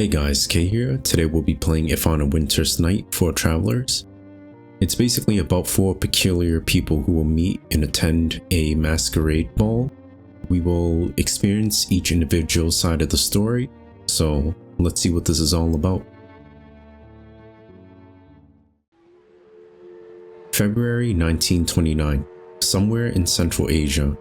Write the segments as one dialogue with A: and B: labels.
A: Hey guys, Kay here. Today we'll be playing If on a Winter's Night for Travelers. It's basically about 4 peculiar people who will meet and attend a masquerade ball. We will experience each individual side of the story, so let's see what this is all about. February 1929, somewhere in Central Asia.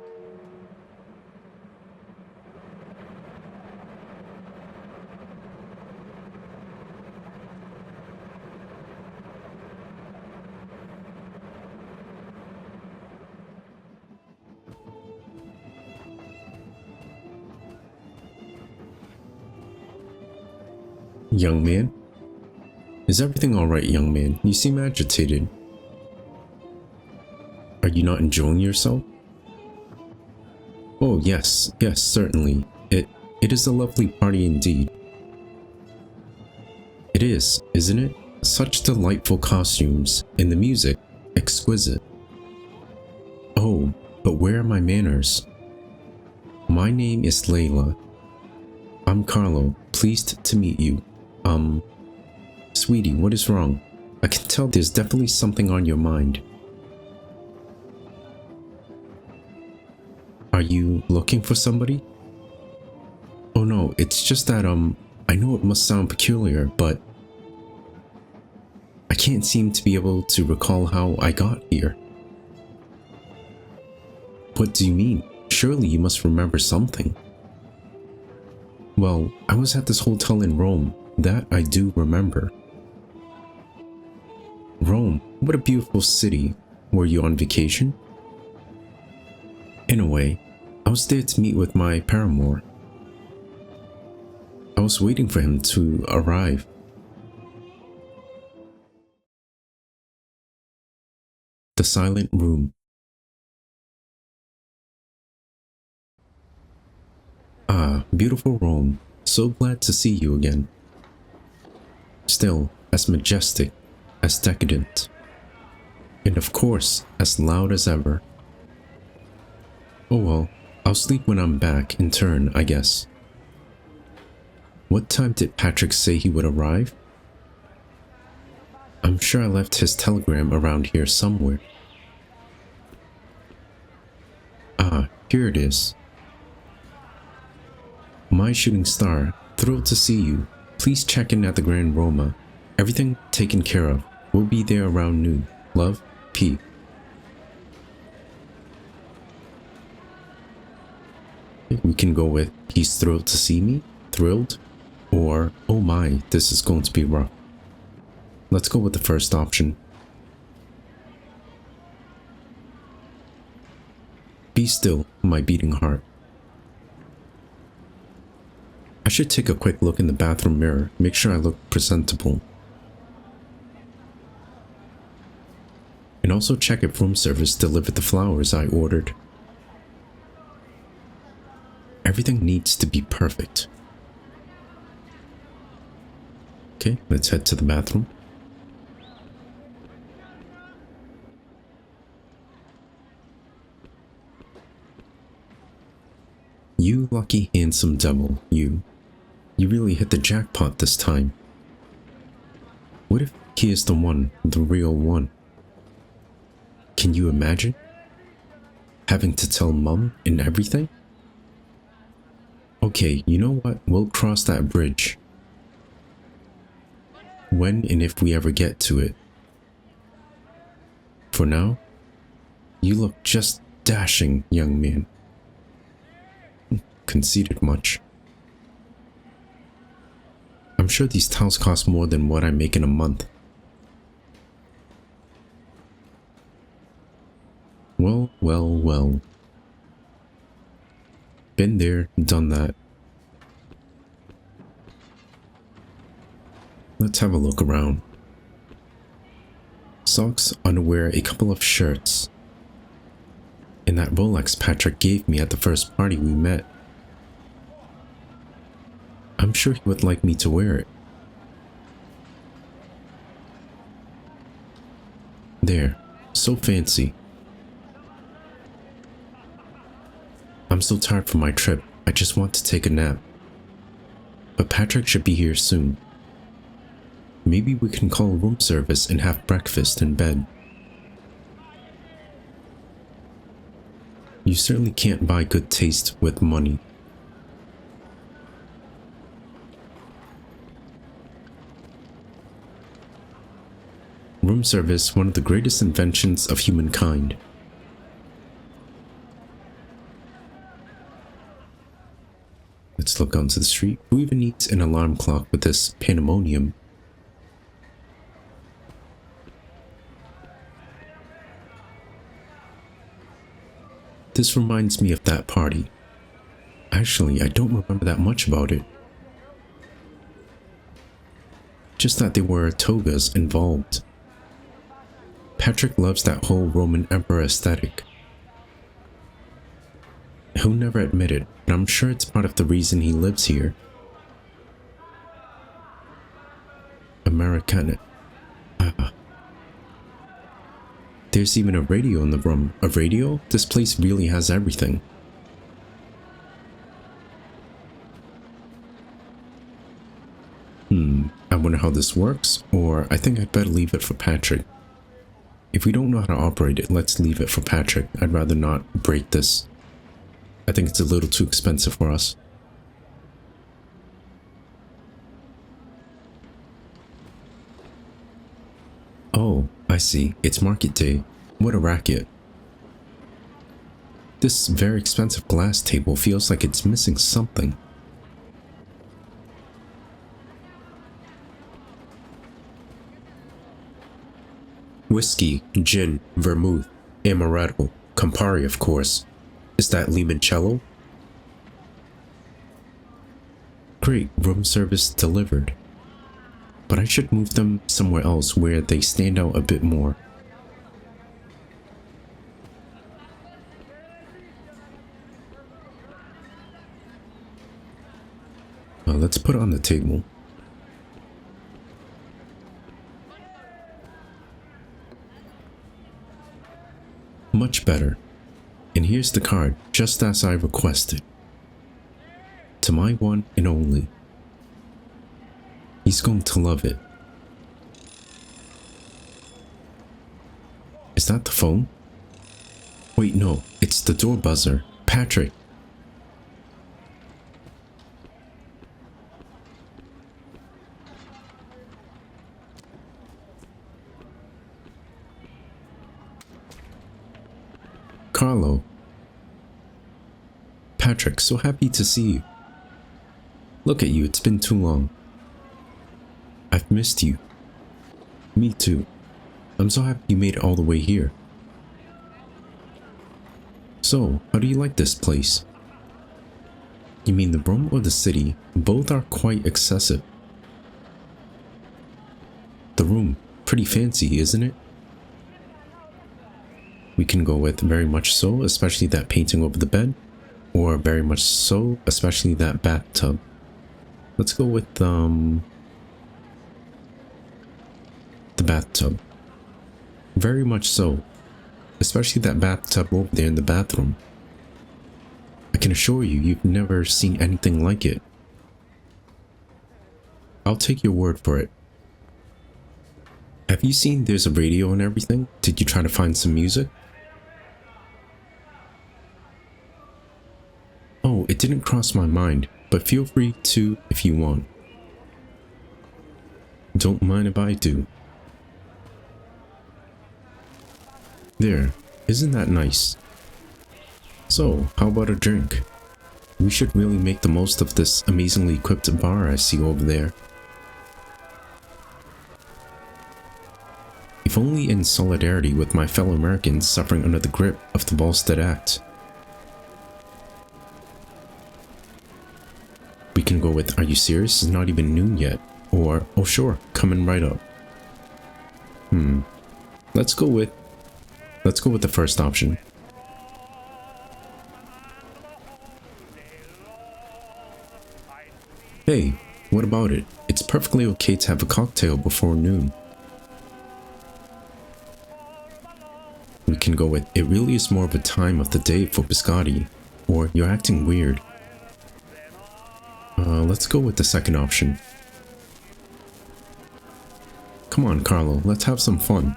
A: Young man? Is everything alright, young man? You seem agitated. Are you not enjoying yourself? Oh yes, certainly. It is a lovely party indeed. It is, isn't it? Such delightful costumes, and the music, exquisite. Oh, but where are my manners? My name is Layla. I'm Carlo, pleased to meet you. Sweetie, what is wrong? I can tell there's definitely something on your mind. Are you looking for somebody? Oh no, it's just that, I know it must sound peculiar, but I can't seem to be able to recall how I got here. What do you mean? Surely you must remember something. Well, I was at this hotel in Rome. That I do remember. Rome, what a beautiful city. Were you on vacation? In a way, I was there to meet with my paramour. I was waiting for him to arrive. The silent room. Ah, beautiful Rome. So glad to see you again. Still, as majestic, as decadent, and of course, as loud as ever. Oh well, I'll sleep when I'm back in turn, I guess. What time did Patrick say he would arrive? I'm sure I left his telegram around here somewhere. Ah, here it is. My shooting star, thrilled to see you. Please check in at the Grand Roma. Everything taken care of. We'll be there around noon. Love, P. We can go with, he's thrilled to see me, thrilled, or, oh my, this is going to be rough. Let's go with the first option. Be still, my beating heart. I should take a quick look in the bathroom mirror, make sure I look presentable. And also check if room service delivered the flowers I ordered. Everything needs to be perfect. Okay, let's head to the bathroom. You lucky handsome devil, you. You really hit the jackpot this time. What if he is the one, the real one? Can you imagine? Having to tell Mum and everything? Okay, you know what? We'll cross that bridge. When and if we ever get to it. For now, you look just dashing, young man. Conceited much. I'm sure these towels cost more than what I make in a month. Well. Been there, done that. Let's have a look around. Socks, underwear, a couple of shirts. And that Rolex Patrick gave me at the first party we met. I'm sure he would like me to wear it. There, so fancy. I'm so tired from my trip, I just want to take a nap. but Patrick should be here soon. Maybe we can call room service and have breakfast in bed. You certainly can't buy good taste with money. Room service, one of the greatest inventions of humankind. Let's look onto the street. Who even needs an alarm clock with this pandemonium? This reminds me of that party. Actually, I don't remember that much about it. Just that there were togas involved. Patrick loves that whole Roman Emperor aesthetic. He'll never admit it, but I'm sure it's part of the reason he lives here. Americana. There's even a radio in the room. A radio? This place really has everything. I wonder how this works, or I think I'd better leave it for Patrick. If we don't know how to operate it, let's leave it for Patrick. I'd rather not break this. I think it's a little too expensive for us. Oh, I see. It's market day. What a racket. This very expensive glass table feels like it's missing something. Whiskey, gin, vermouth, amaretto, Campari of course. Is that limoncello? Great, room service delivered. But I should move them somewhere else where they stand out a bit more. Let's put it on the table. Much better. And here's the card, just as I requested. To my one and only. He's going to love it. Is that the phone? Wait, no, it's the door buzzer. Patrick. Carlo. Patrick, so happy to see you. Look at you, it's been too long. I've missed you. Me too. I'm so happy you made it all the way here. So, how do you like this place? You mean the room or the city? Both are quite excessive. The room, pretty fancy, isn't it? We can go with very much so, especially that painting over the bed, or very much so, especially that bathtub. Let's go with the bathtub. Very much so, especially that bathtub over there in the bathroom. I can assure you, you've never seen anything like it. I'll take your word for it. Have you seen there's a radio and everything? Did you try to find some music? Oh, it didn't cross my mind, but feel free to if you want. Don't mind if I do. There, isn't that nice? So, how about a drink? We should really make the most of this amazingly equipped bar I see over there. If only in solidarity with my fellow Americans suffering under the grip of the Volstead Act. We can go with, are you serious? It's not even noon yet. Or, oh sure, coming right up. Let's go with the first option. Hey, what about it? It's perfectly okay to have a cocktail before noon. We can go with, it really is more of a time of the day for biscotti. Or, you're acting weird. let's go with the second option. Come on, Carlo, let's have some fun.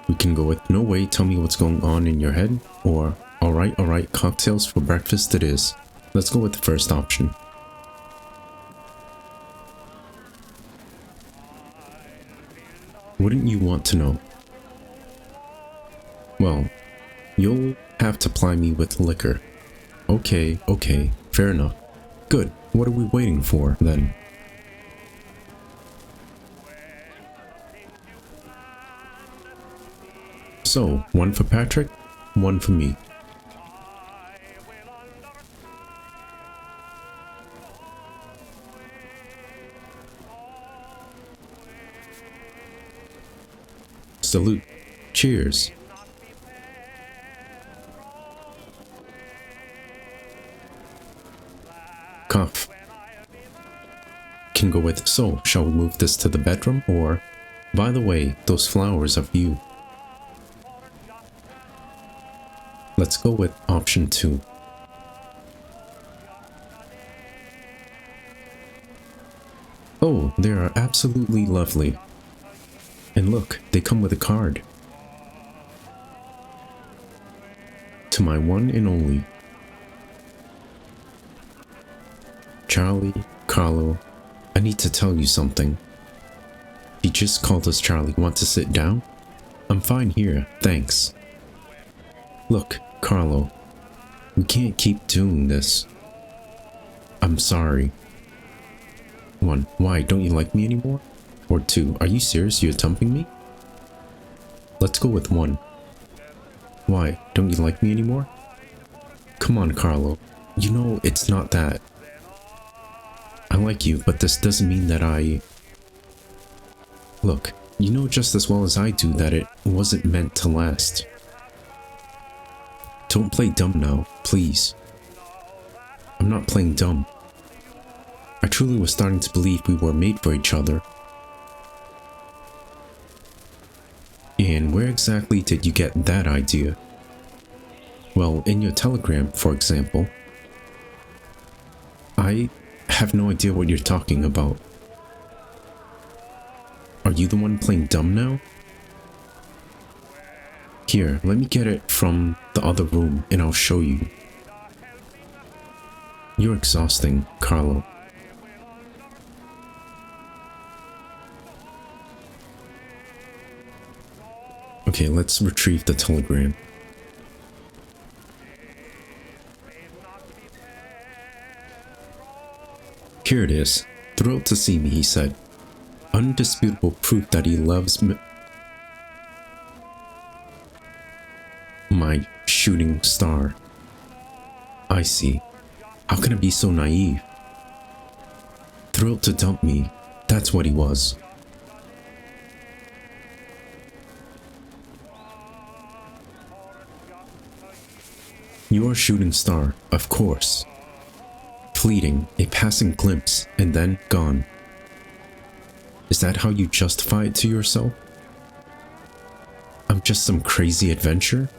A: We can go with no way, tell me what's going on in your head, or alright, cocktails for breakfast it is. Let's go with the first option. Wouldn't you want to know? Well, you'll have to ply me with liquor. Okay, fair enough. Good, what are we waiting for then? So, one for Patrick, one for me. Salute. Cheers. Cough. Can go with, so, shall we move this to the bedroom, or, by the way, those flowers are for you. Let's go with option 2. Oh, they are absolutely lovely. And look, they come with a card. To my one and only. Charlie, Carlo, I need to tell you something. He just called us Charlie. Want to sit down? I'm fine here, thanks. Look, Carlo, we can't keep doing this. I'm sorry. 1. Why, don't you like me anymore? Or 2. Are you serious? You're dumping me? Let's go with 1. Why, don't you like me anymore? Come on, Carlo. You know it's not that. I like you, but this doesn't mean that I... Look, you know just as well as I do that it wasn't meant to last. Don't play dumb now, please. I'm not playing dumb. I truly was starting to believe we were made for each other. And where exactly did you get that idea? Well, in your telegram, for example. I have no idea what you're talking about. Are you the one playing dumb now? Here, let me get it from the other room and I'll show you. You're exhausting, Carlo. Okay, let's retrieve the telegram. Here it is. Thrilled to see me, he said. Undisputable proof that he loves me. My shooting star. I see. How can I be so naive? Thrilled to dump me. That's what he was. Your shooting star, of course. Fleeting, a passing glimpse, and then gone. Is that how you justify it to yourself? I'm just some crazy adventure?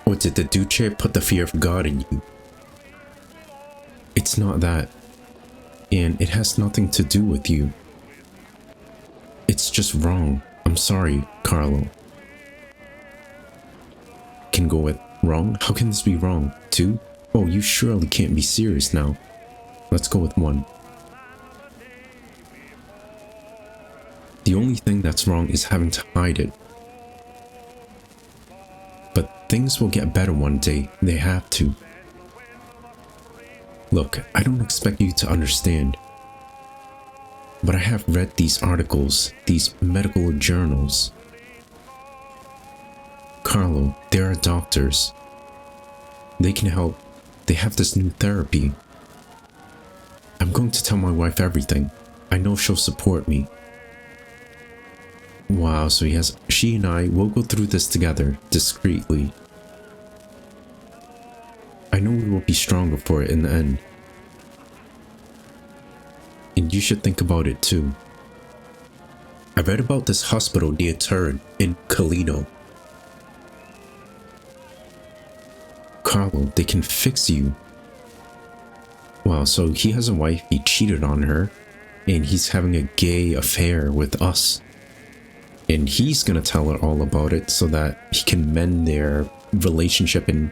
A: Or did the Duce put the fear of God in you? It's not that. And it has nothing to do with you. It's just wrong. I'm sorry, Carlo. Can go with wrong? How can this be wrong? 2? Oh, you surely can't be serious now. Let's go with 1. The only thing that's wrong is having to hide it. But things will get better one day. They have to. Look, I don't expect you to understand. But I have read these articles, these medical journals. Carlo, there are doctors. They can help. They have this new therapy. I'm going to tell my wife everything. I know she'll support me. Wow, so she and I will go through this together, discreetly. I know we will be stronger for it in the end. And you should think about it too. I read about this hospital near Turin in Carlo. Carlo, they can fix you. Wow, so he has a wife, he cheated on her, and he's having a gay affair with us. And he's gonna tell her all about it so that he can mend their relationship and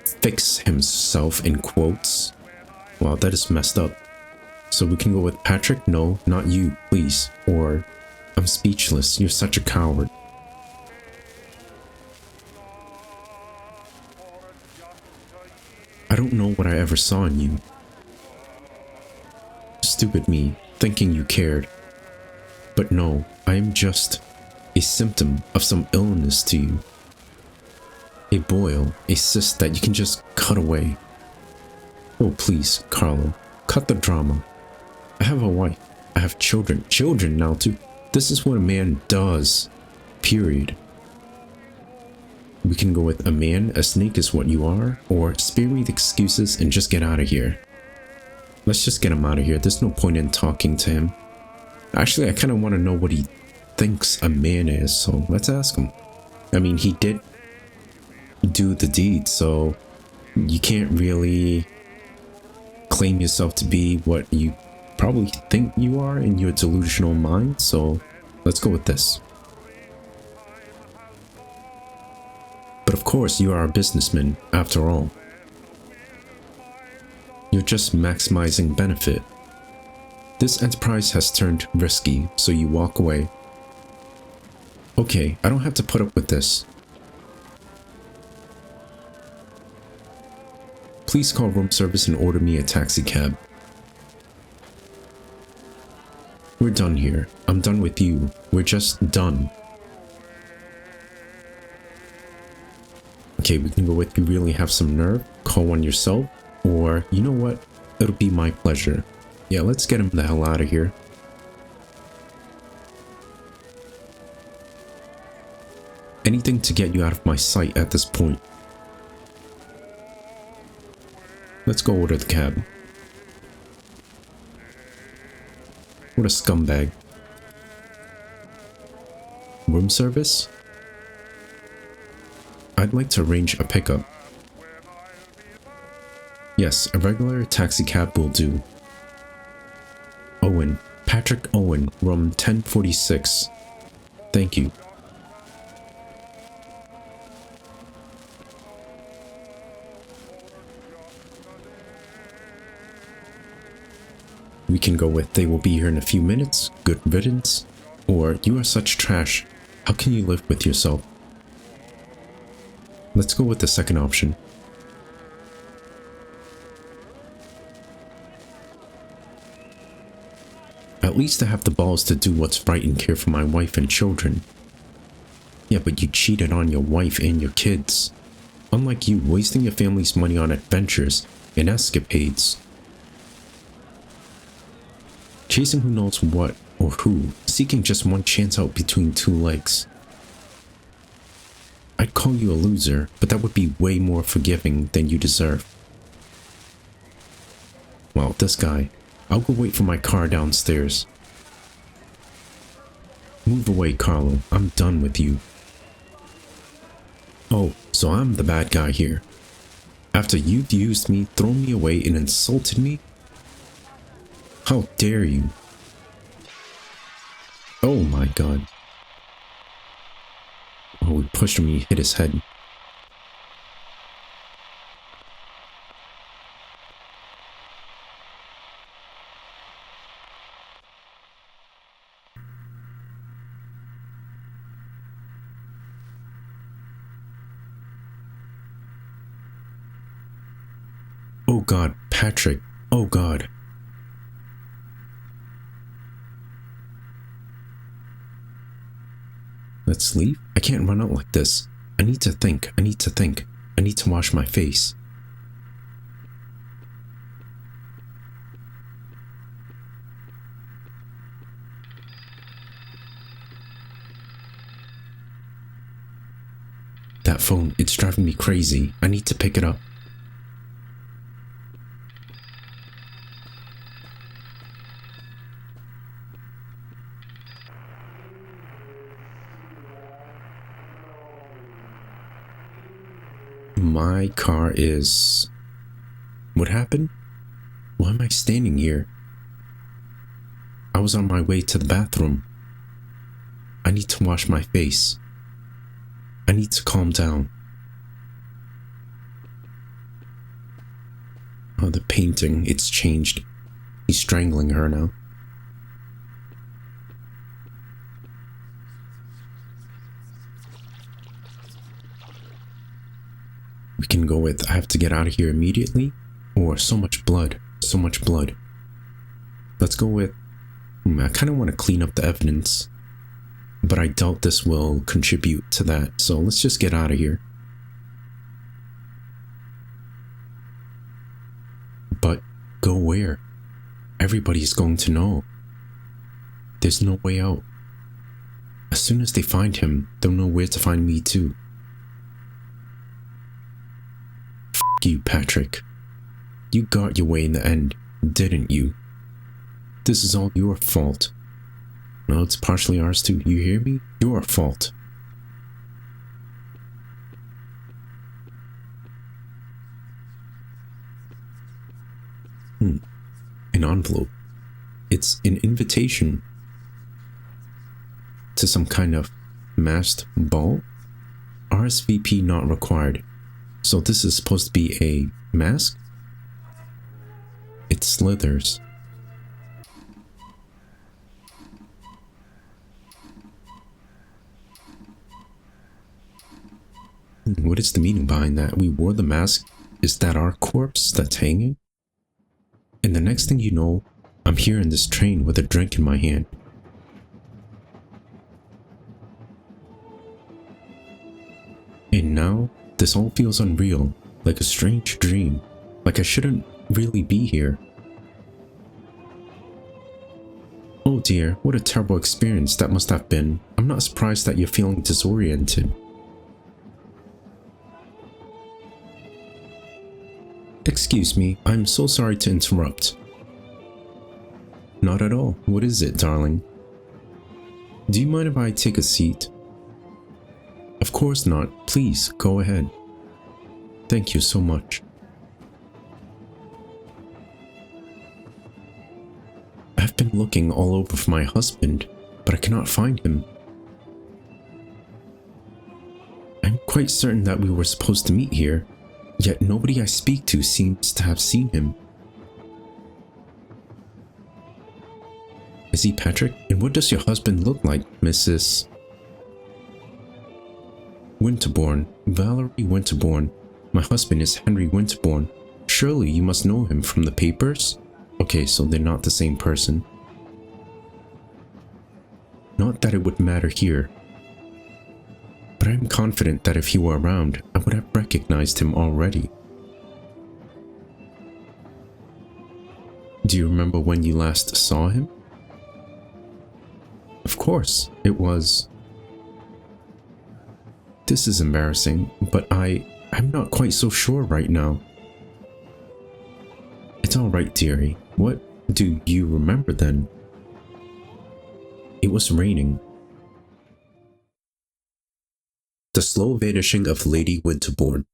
A: fix himself in quotes. Wow, that is messed up. So we can go with Patrick? No, not you, please. Or I'm speechless. You're such a coward. I don't know what I ever saw in you. Stupid me, thinking you cared. But no, I am just a symptom of some illness to you. A boil, a cyst that you can just cut away. Oh please, Carlo, cut the drama. I have a wife. I have children. Children now too. This is what a man does. Period. We can go with a man, a snake is what you are, or spare me the excuses and just get out of here. Let's just get him out of here. There's no point in talking to him. Actually, I kind of want to know what he thinks a man is, so let's ask him. I mean, he did do the deed, so you can't really claim yourself to be what you probably think you are in your delusional mind, so let's go with this. But of course, you are a businessman, after all. You're just maximizing benefit. This enterprise has turned risky, so you walk away. Okay, I don't have to put up with this. Please call room service and order me a taxi cab. We're done here. I'm done with you. We're just done. Okay, we can go with you really have some nerve, call one yourself, or you know what? It'll be my pleasure. Yeah, let's get him the hell out of here. Anything to get you out of my sight at this point. Let's go order the cab. What a scumbag. Room service? I'd like to arrange a pickup. Yes, a regular taxi cab will do. Owen. Patrick Owen, room 1046. Thank you. We can go with they will be here in a few minutes, good riddance, or you are such trash, how can you live with yourself? Let's go with the second option. At least I have the balls to do what's right and care for my wife and children. Yeah, but you cheated on your wife and your kids. Unlike you, wasting your family's money on adventures and escapades. Chasing who knows what or who, seeking just one chance out between two legs. I'd call you a loser, but that would be way more forgiving than you deserve. Well, this guy. I'll go wait for my car downstairs. Move away, Carlo. I'm done with you. Oh, so I'm the bad guy here. After you've used me, thrown me away, and insulted me? How dare you? Oh my god. Oh, he pushed him, he hit his head. Oh god, Patrick. Oh god. Let's leave? I can't run out like this. I need to think. I need to think. I need to wash my face. That phone, it's driving me crazy. I need to pick it up. My car is... What happened? Why am I standing here? I was on my way to the bathroom. I need to wash my face. I need to calm down. Oh, the painting, it's changed. He's strangling her now. We can go with, I have to get out of here immediately, or so much blood, so much blood. Let's go with, I kind of want to clean up the evidence, but I doubt this will contribute to that, so let's just get out of here. But go where? Everybody's going to know. There's no way out. As soon as they find him, they'll know where to find me too. F you, Patrick. You got your way in the end, didn't you? This is all your fault. No, it's partially ours too. You hear me? Your fault. An envelope. It's an invitation to some kind of masked ball. RSVP not required. So this is supposed to be a mask? It slithers. What is the meaning behind that? We wore the mask. Is that our corpse that's hanging? And the next thing you know, I'm here in this train with a drink in my hand. And now, this all feels unreal, like a strange dream, like I shouldn't really be here. Oh dear, what a terrible experience that must have been. I'm not surprised that you're feeling disoriented. Excuse me, I'm so sorry to interrupt. Not at all. What is it, darling? Do you mind if I take a seat? Of course not. Please, go ahead. Thank you so much. I've been looking all over for my husband, but I cannot find him. I'm quite certain that we were supposed to meet here. Yet nobody I speak to seems to have seen him. Is he Patrick? And what does your husband look like, Mrs. Winterbourne? Valerie Winterbourne. My husband is Henry Winterbourne. Surely you must know him from the papers? Okay, so they're not the same person. Not that it would matter here. But I'm confident that if he were around, I would have recognized him already. Do you remember when you last saw him? Of course, it was... This is embarrassing, but I'm not quite so sure right now. It's alright, dearie. What do you remember then? It was raining. The Slow Vanishing of Lady Winterbourne.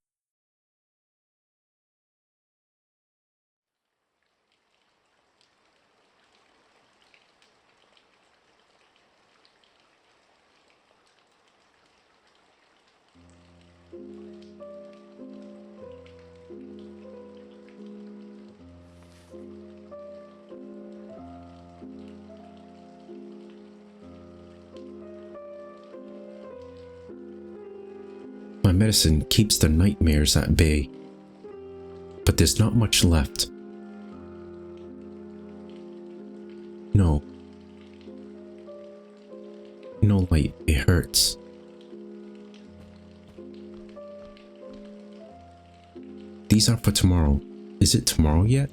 A: My medicine keeps the nightmares at bay, but there's not much left. No. No light, it hurts. These are for tomorrow. Is it tomorrow yet?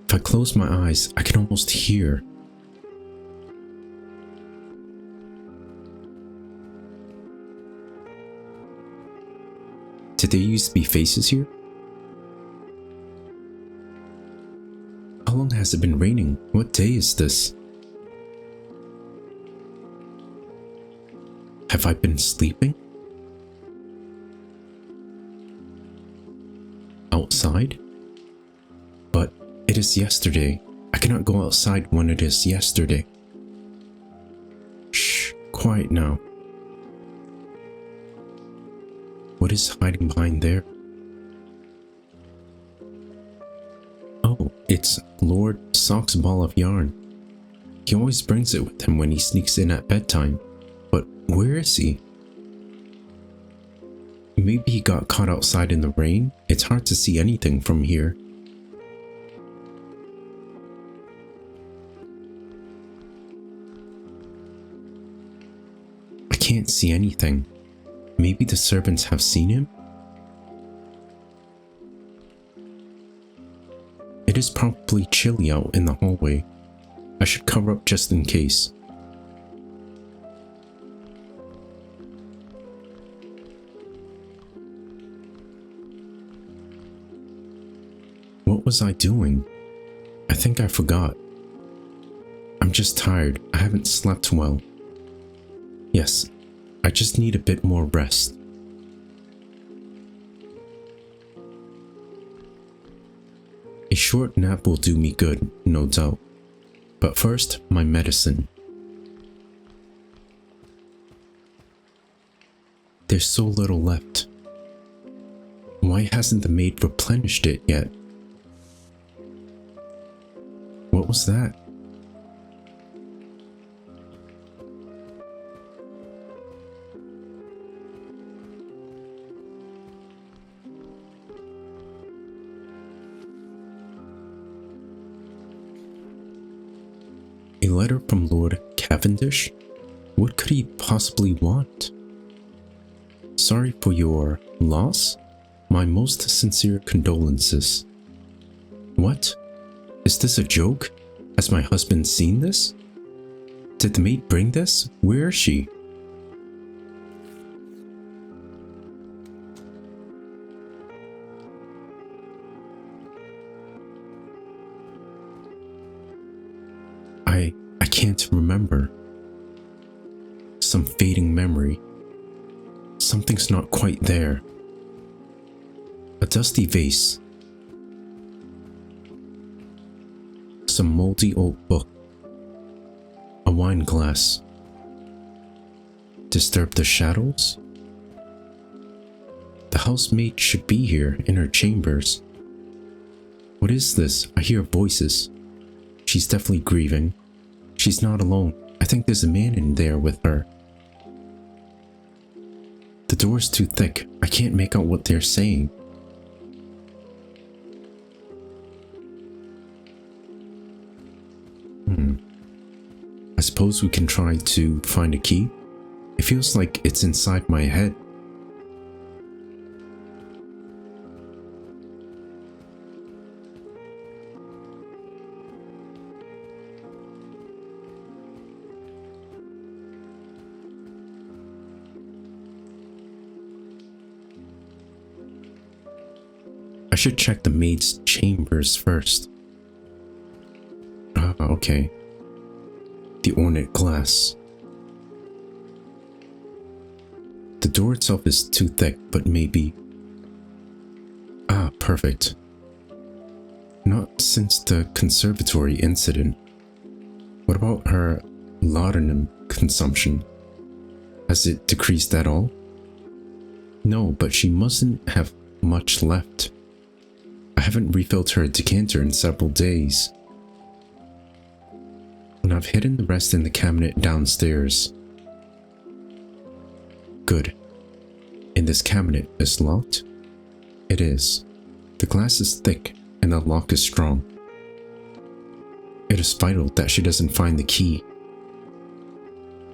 A: If I close my eyes, I can almost hear. Did there used to be faces here? How long has it been raining? What day is this? Have I been sleeping? outside? But it is yesterday. I cannot go outside when it is yesterday. Shh, quiet now. What is hiding behind there? Oh, it's Lord Sock's ball of yarn. He always brings it with him when he sneaks in at bedtime. But where is he? Maybe he got caught outside in the rain? It's hard to see anything from here. I can't see anything. Maybe the servants have seen him? It is probably chilly out in the hallway. I should cover up just in case. What was I doing? I think I forgot. I'm just tired. I haven't slept well. Yes, I just need a bit more rest. A short nap will do me good, no doubt. But first, my medicine. There's so little left. Why hasn't the maid replenished it yet? What was that? A letter from Lord Cavendish? What could he possibly want? Sorry for your loss. My most sincere condolences. What? Is this a joke? Has my husband seen this? Did the maid bring this? Where is she? I can't remember. Some fading memory. Something's not quite there. A dusty vase. Some moldy old book. A wine glass. Disturb the shadows? The housemaid should be here in her chambers. What is this? I hear voices. She's definitely grieving. She's not alone. I think there's a man in there with her. The door's too thick. I can't make out what they're saying. I suppose we can try to find a key. It feels like it's inside my head. I should check the maid's chambers first. Ah, okay. The ornate glass. The door itself is too thick, but maybe... Ah, perfect. Not since the conservatory incident. What about her laudanum consumption? Has it decreased at all? No, but she mustn't have much left. I haven't refilled her decanter in several days. And I've hidden the rest in the cabinet downstairs. Good. And this cabinet is locked? It is. The glass is thick and the lock is strong. It is vital that she doesn't find the key.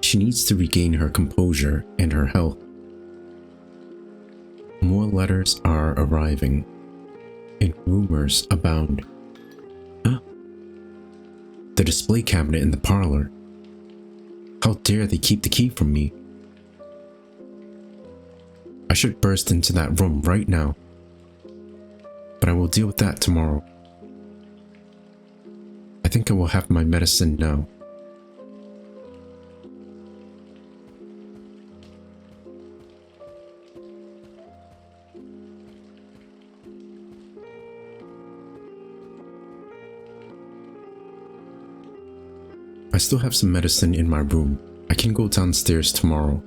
A: She needs to regain her composure and her health. More letters are arriving, and rumors abound. The display cabinet in the parlor. How dare they keep the key from me? I should burst into that room right now. But I will deal with that tomorrow. I think I will have my medicine now. I still have some medicine in my room. I can go downstairs tomorrow.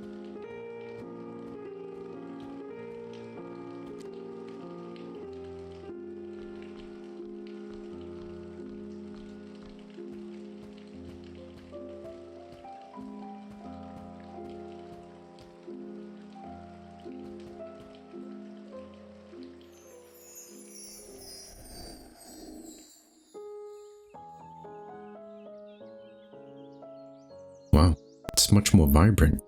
A: Wow, it's much more vibrant.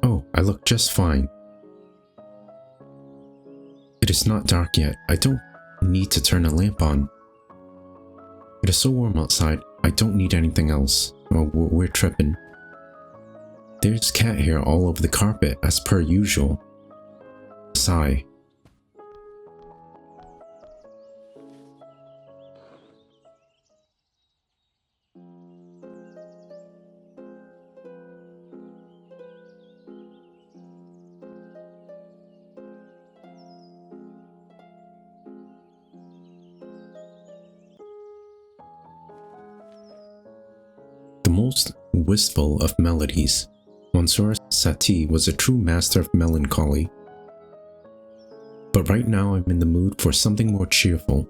A: Oh, I look just fine. It is not dark yet. I don't need to turn a lamp on. It is so warm outside. I don't need anything else. Oh, we're tripping. There's cat hair all over the carpet as per usual. Sigh. The most wistful of melodies, Monsieur Satie was a true master of melancholy. But right now I'm in the mood for something more cheerful.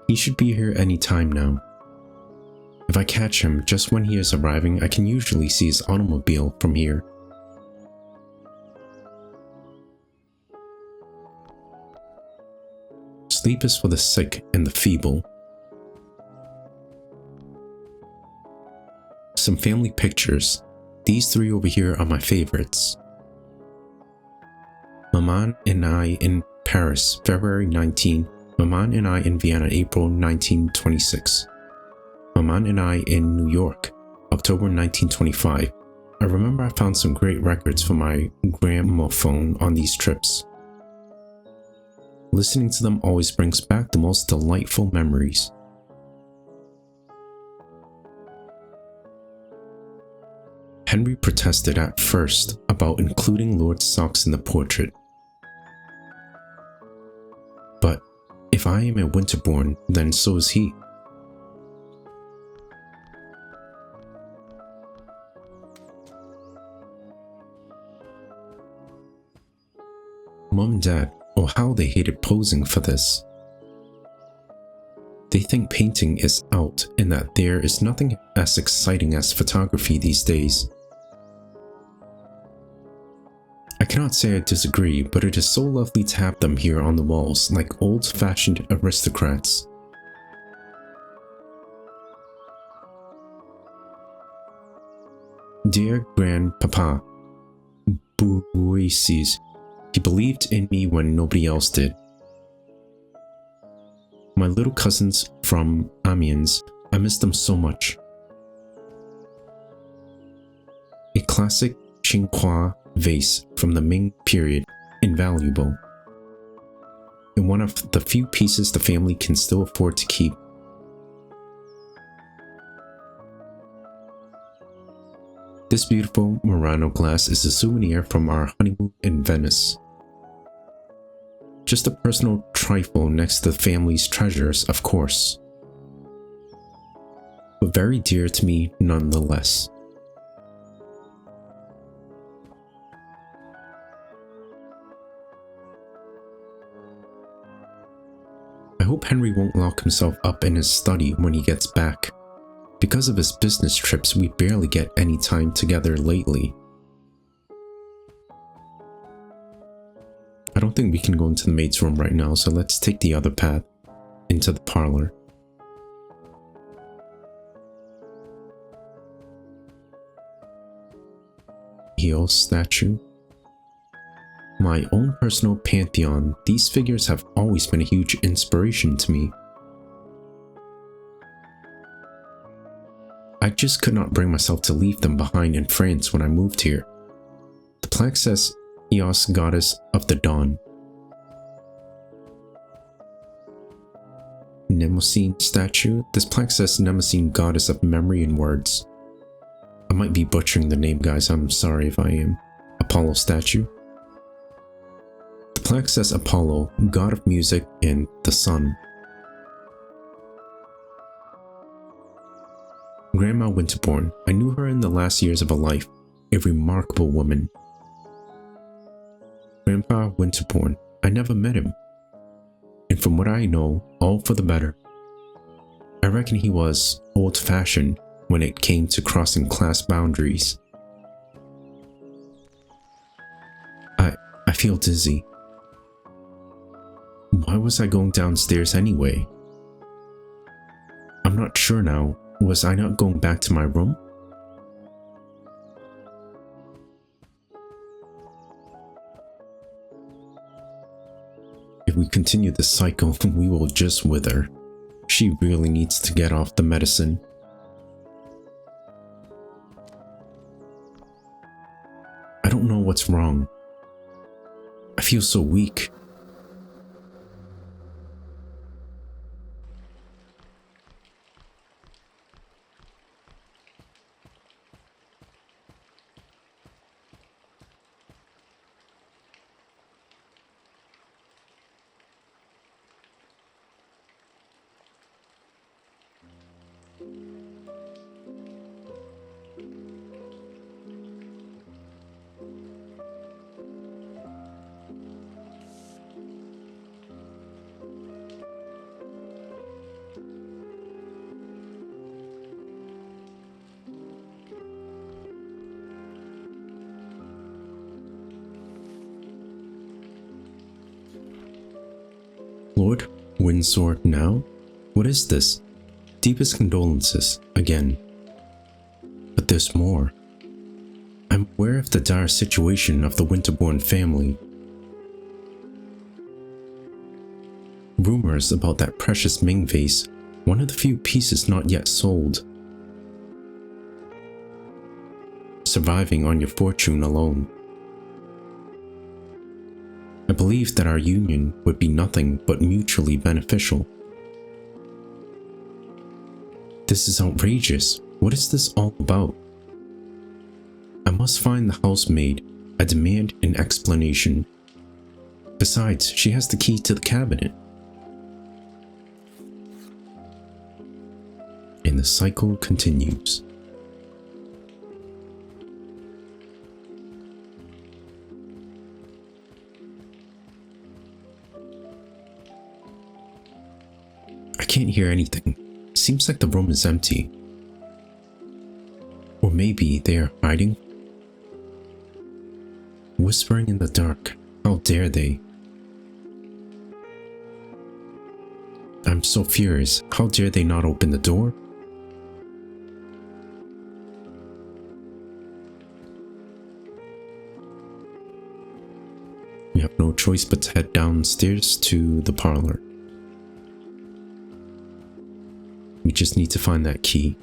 A: He should be here any time now. If I catch him just when he is arriving, I can usually see his automobile from here. Sleep is for the sick and the feeble. Some family pictures. These three over here are my favorites. Maman and I in Paris, February 19. Maman and I in Vienna, April 1926. Maman and I in New York, October 1925. I remember I found some great records for my gramophone on these trips. Listening to them always brings back the most delightful memories. Henry protested at first about including Lord Socks in the portrait. But if I am a Winterbourne, then so is he. Mom and Dad, oh how they hated posing for this. They think painting is out and that there is nothing as exciting as photography these days. I cannot say I disagree, but it is so lovely to have them here on the walls like old-fashioned aristocrats. Dear Grandpapa Bourrices, he believed in me when nobody else did. My little cousins from Amiens, I miss them so much. A classic Qinghua vase from the Ming period, invaluable. And one of the few pieces the family can still afford to keep. This beautiful Murano glass is a souvenir from our honeymoon in Venice. Just a personal trifle next to the family's treasures, of course. But very dear to me nonetheless. I hope Henry won't lock himself up in his study when he gets back. Because of his business trips, we barely get any time together lately. I don't think we can go into the maid's room right now, so let's take the other path into the parlor. Heel statue. My own personal pantheon, these figures have always been a huge inspiration to me. I just could not bring myself to leave them behind in France when I moved here. The plaque says, Eos, goddess of the dawn. Mnemosyne statue. This plaque says Mnemosyne, goddess of memory and words. I might be butchering the name, guys. I'm sorry if I am. A Apollo statue. The plaque says Apollo, god of music and the sun. Grandma Winterbourne, I knew her in the last years of her life, a remarkable woman. Grandpa Winterbourne, I never met him. And from what I know, all for the better. I reckon he was old-fashioned when it came to crossing class boundaries. I feel dizzy. Why was I going downstairs anyway? I'm not sure now. Was I not going back to my room? If we continue this cycle, we will just wither. She really needs to get off the medicine. I don't know what's wrong. I feel so weak. Lord, Windsor now? What is this? Deepest condolences, again. But there's more. I'm aware of the dire situation of the Winterbourne family. Rumors about that precious Ming vase, one of the few pieces not yet sold. Surviving on your fortune alone. I believe that our union would be nothing but mutually beneficial. This is outrageous. What is this all about? I must find the housemaid. I demand an explanation. Besides, she has the key to the cabinet. And the cycle continues. I can't hear anything. Seems like the room is empty. Or maybe they are hiding? Whispering in the dark. How dare they? I'm so furious. How dare they not open the door? We have no choice but to head downstairs to the parlor. We just need to find that key.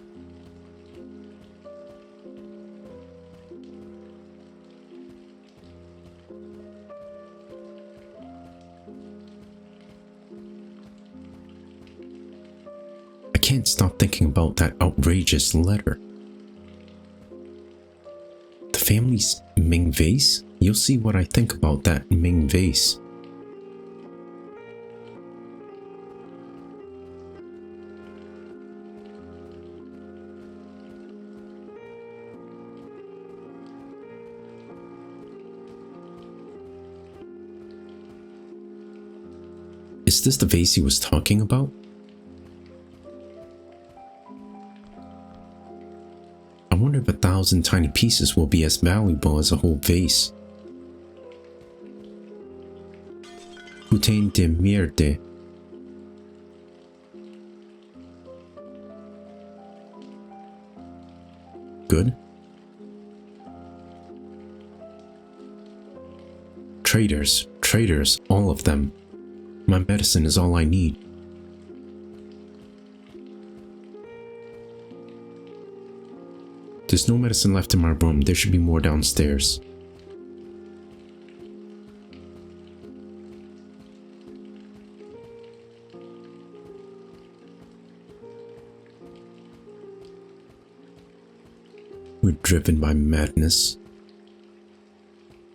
A: I can't stop thinking about that outrageous letter. The family's Ming vase? You'll see what I think about that Ming vase. Is this the vase he was talking about? I wonder if 1,000 tiny pieces will be as valuable as a whole vase. Putain de merde. Good. Traitors, traitors, all of them. My medicine is all I need. There's no medicine left in my room. There should be more downstairs. We're driven by madness.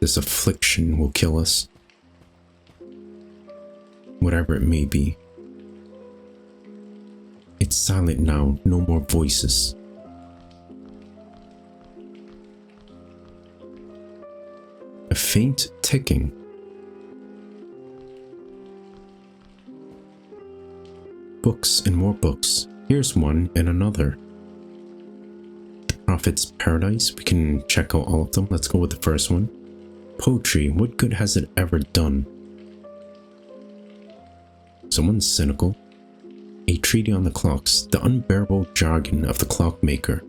A: This affliction will kill us. Whatever it may be. It's silent now, no more voices. A faint ticking. Books and more books. Here's one and another. The Prophet's Paradise. We can check out all of them. Let's go with the first one. Poetry. What good has it ever done? Someone's cynical. A treaty on the clocks. The unbearable jargon of the clockmaker.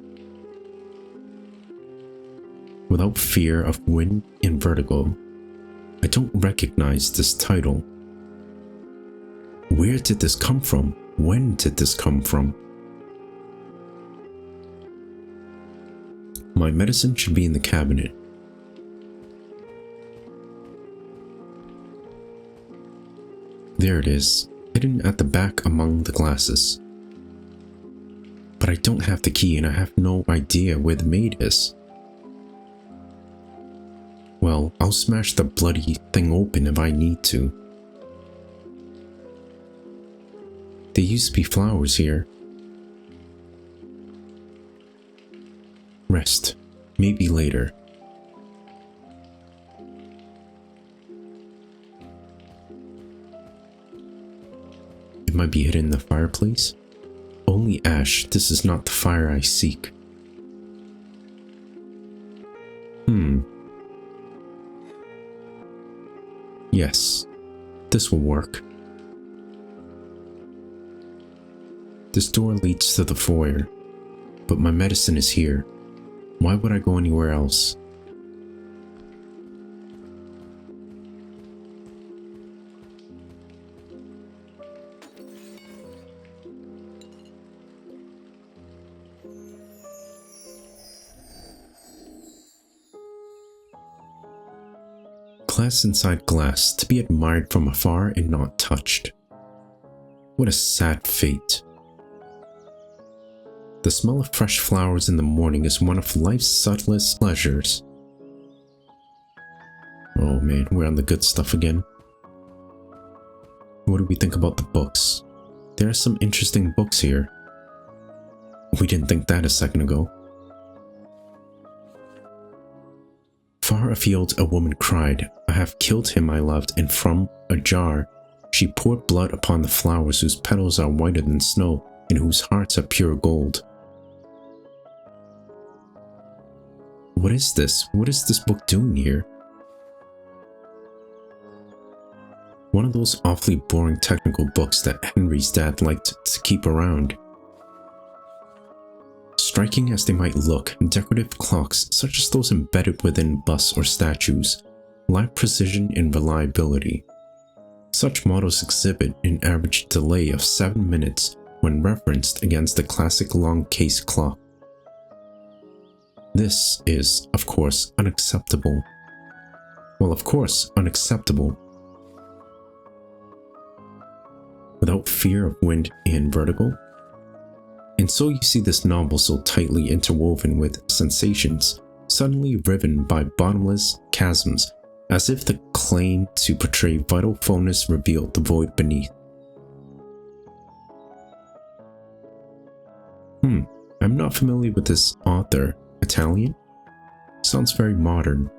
A: Without fear of wind and vertigo. I don't recognize this title. Where did this come from? When did this come from? My medicine should be in the cabinet. There it is, hidden at the back among the glasses. But I don't have the key and I have no idea where the maid is. Well, I'll smash the bloody thing open if I need to. There used to be flowers here. Rest. Maybe later. It might be hidden in the fireplace. Only ash. This is not the fire I seek. Yes. This will work. This door leads to the foyer, but my medicine is here. Why would I go anywhere else? Glass inside glass, to be admired from afar and not touched. What a sad fate. The smell of fresh flowers in the morning is one of life's subtlest pleasures. Oh man, we're on the good stuff again. What do we think about the books? There are some interesting books here. We didn't think that a second ago. Far afield, a woman cried, "I have killed him I loved," and from a jar, she poured blood upon the flowers whose petals are whiter than snow and whose hearts are pure gold. What is this? What is this book doing here? One of those awfully boring technical books that Henry's dad liked to keep around. Striking as they might look, decorative clocks, such as those embedded within busts or statues, lack precision and reliability. Such models exhibit an average delay of 7 minutes when referenced against the classic long case clock. This is, of course, unacceptable. Well, of course, unacceptable. Without fear of wind and vertigo. And so you see this novel so tightly interwoven with sensations, suddenly riven by bottomless chasms, as if the claim to portray vital fullness revealed the void beneath. I'm not familiar with this author. Italian? Sounds very modern.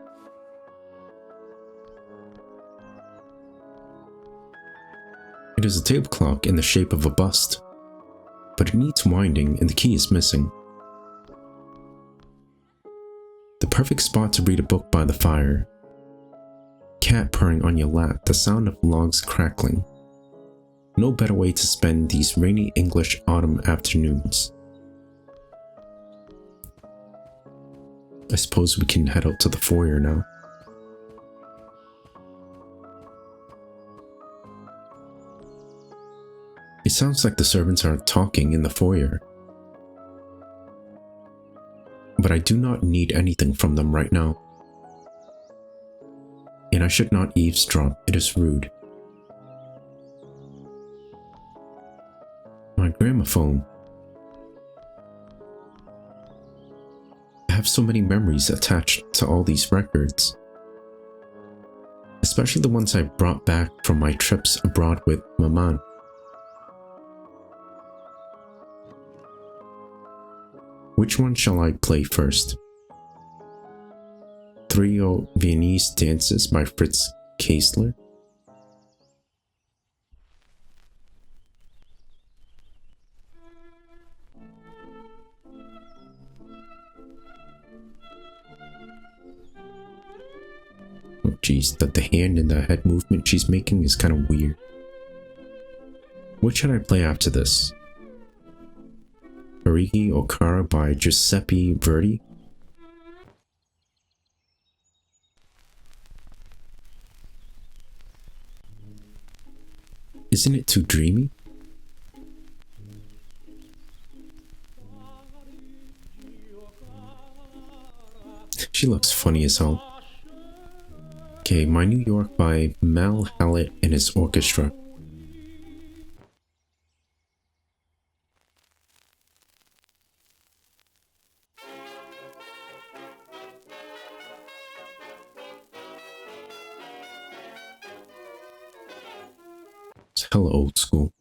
A: It is a table clock in the shape of a bust, but it needs winding and the key is missing. The perfect spot to read a book by the fire. Cat purring on your lap, the sound of logs crackling. No better way to spend these rainy English autumn afternoons. I suppose we can head out to the foyer now. It sounds like the servants are talking in the foyer. But I do not need anything from them right now. And I should not eavesdrop, it is rude. My gramophone. I have so many memories attached to all these records. especially the ones I brought back from my trips abroad with Maman. Which one shall I play first? Trio Viennese Dances by Fritz Kaesler? Oh jeez, that the hand and the head movement she's making is kind of weird. What should I play after this? Parigi Okara by Giuseppe Verdi? Isn't it too dreamy? She looks funny as hell. Okay, My New York by Mal Hallett and his orchestra. It's hella old school.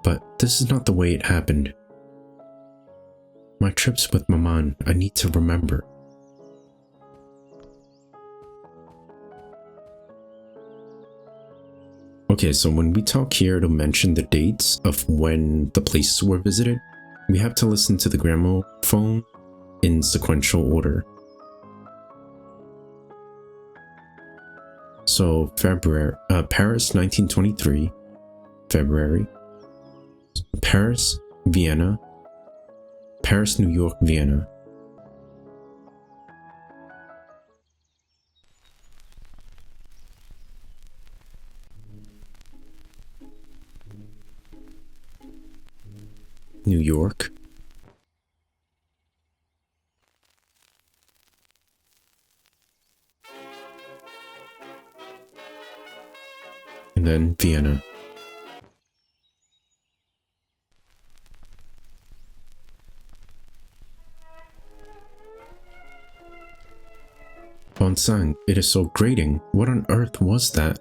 A: But this is not the way it happened. My trips with Maman, I need to remember. Okay, so when we talk here to mention the dates of when the places were visited, we have to listen to the gramophone in sequential order. So February, Paris 1923, February, Paris, Vienna, Paris, New York, Vienna. New York. And then Vienna. Bonsang, it is so grating. What on earth was that?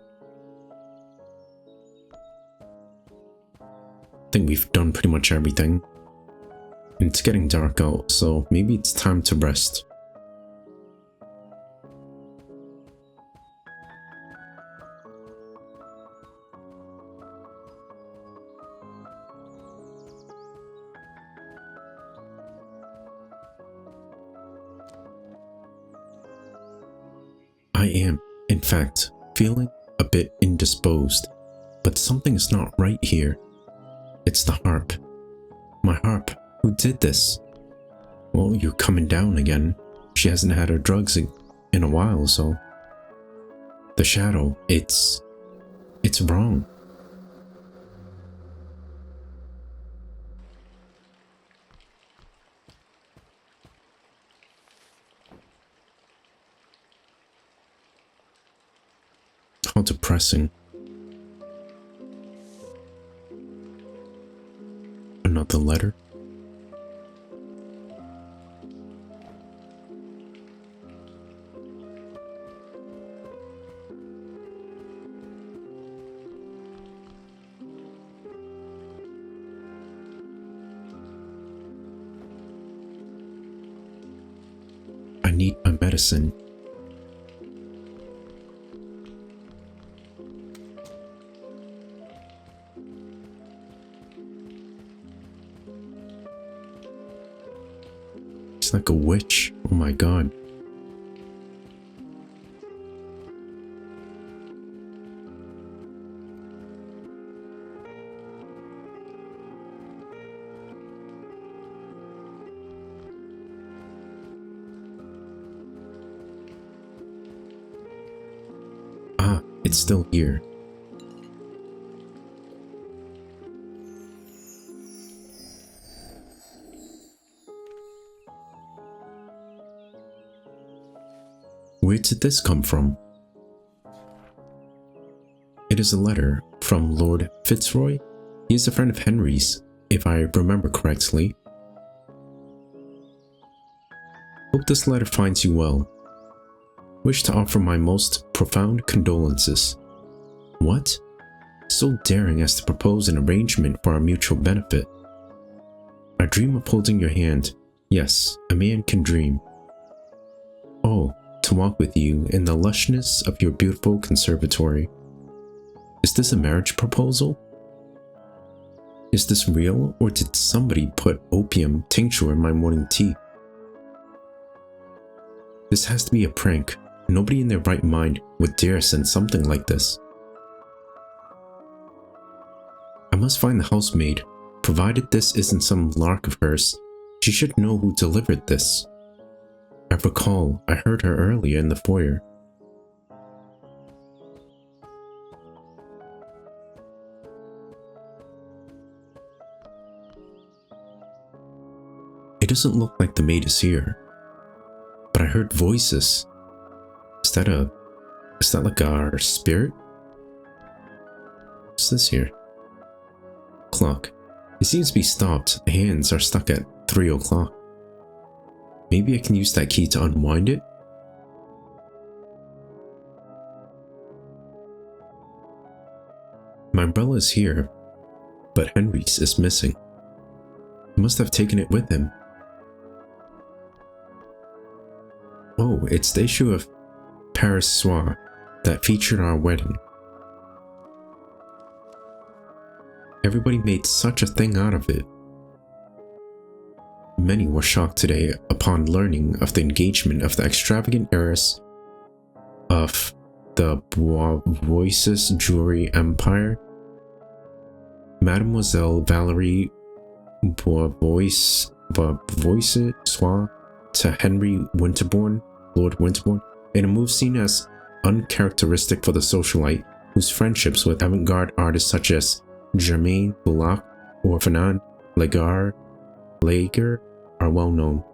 A: I think we've done pretty much everything. And it's getting dark out, so maybe it's time to rest. I am, in fact, feeling a bit indisposed, but something is not right here. It's the harp. My harp. Who did this? Well, you're coming down again. She hasn't had her drugs in a while, so... The shadow, it's wrong. How depressing. Another letter. I need my medicine. It's like a witch. Oh my god. Ah, it's still here. Where did this come from? It is a letter from Lord Fitzroy. He is a friend of Henry's, if I remember correctly. Hope this letter finds you well. Wish to offer my most profound condolences. What? So daring as to propose an arrangement for our mutual benefit. I dream of holding your hand. Yes, a man can dream. Oh, to walk with you in the lushness of your beautiful conservatory. Is this a marriage proposal? Is this real, or did somebody put opium tincture in my morning tea? This has to be a prank. Nobody in their right mind would dare send something like this. I must find the housemaid. Provided this isn't some lark of hers, she should know who delivered this. I recall I heard her earlier in the foyer. It doesn't look like the maid is here, but I heard voices. Is that like our spirit? What's this here? Clock. It seems to be stopped. The hands are stuck at 3 o'clock. Maybe I can use that key to unwind it? My umbrella is here, but Henry's is missing. He must have taken it with him. Oh, it's the issue of Paris Soir that featured our wedding. Everybody made such a thing out of it. Many were shocked today upon learning of the engagement of the extravagant heiress of the Boisses jewelry empire, Mademoiselle Valerie Boisses Soir, to Henry Winterbourne, Lord Winterbourne, in a move seen as uncharacteristic for the socialite, whose friendships with avant-garde artists such as Germain Bullock or Fernand Lager are well known.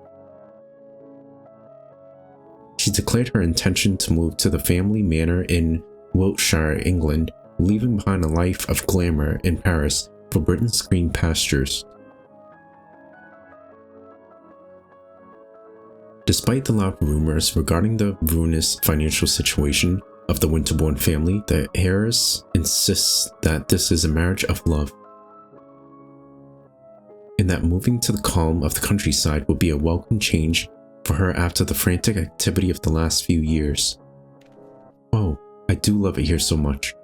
A: She declared her intention to move to the family manor in Wiltshire, England, leaving behind a life of glamour in Paris for Britain's green pastures. Despite the loud rumors regarding the ruinous financial situation of the Winterbourne family, the heiress insists that this is a marriage of love, and that moving to the calm of the countryside will be a welcome change for her after the frantic activity of the last few years. Oh, I do love it here so much.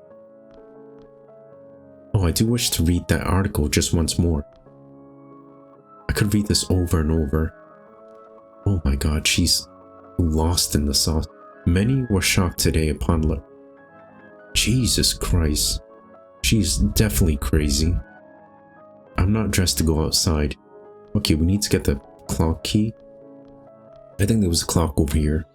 A: Oh, I do wish to read that article just once more. I could read this over and over. Oh my god, she's lost in the sauce. Many were shocked today upon Jesus Christ. She's definitely crazy. I'm not dressed to go outside. Okay, we need to get the clock key. I think there was a clock over here.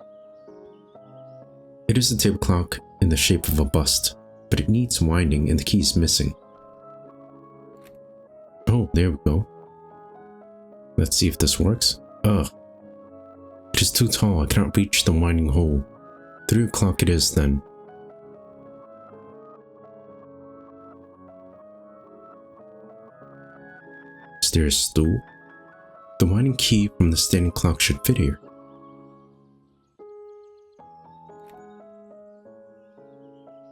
A: It is a table clock in the shape of a bust, but it needs winding and the key is missing. Oh, there we go. Let's see if this works. Ugh. It is too tall, I cannot reach the winding hole. 3 o'clock it is then. Is there a stool? The winding key from the standing clock should fit here.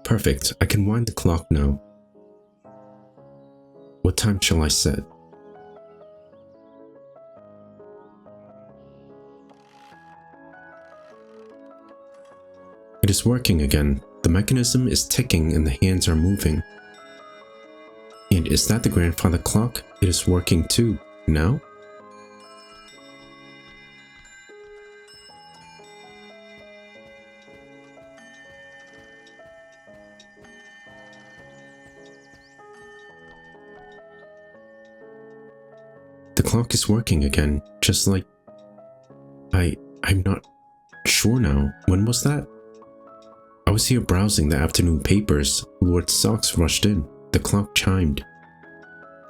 A: Perfect, I can wind the clock now. What time shall I set? It is working again. The mechanism is ticking and the hands are moving. And is that the grandfather clock? It is working too. Now? The clock is working again, just like... I'm not sure now. When was that? I was here browsing the afternoon papers. Lord Socks rushed in. The clock chimed.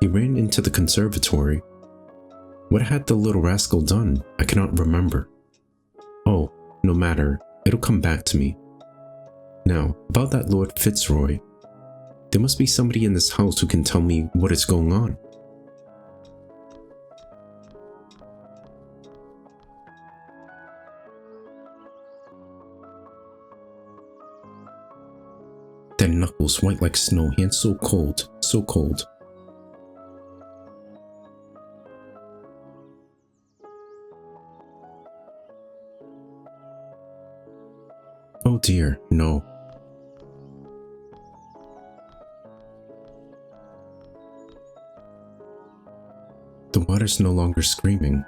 A: He ran into the conservatory. What had the little rascal done? I cannot remember. Oh, no matter. It'll come back to me. Now, about that Lord Fitzroy. There must be somebody in this house who can tell me what is going on. Their knuckles white like snow, hands so cold, so cold. Oh dear, no. The water's no longer screaming.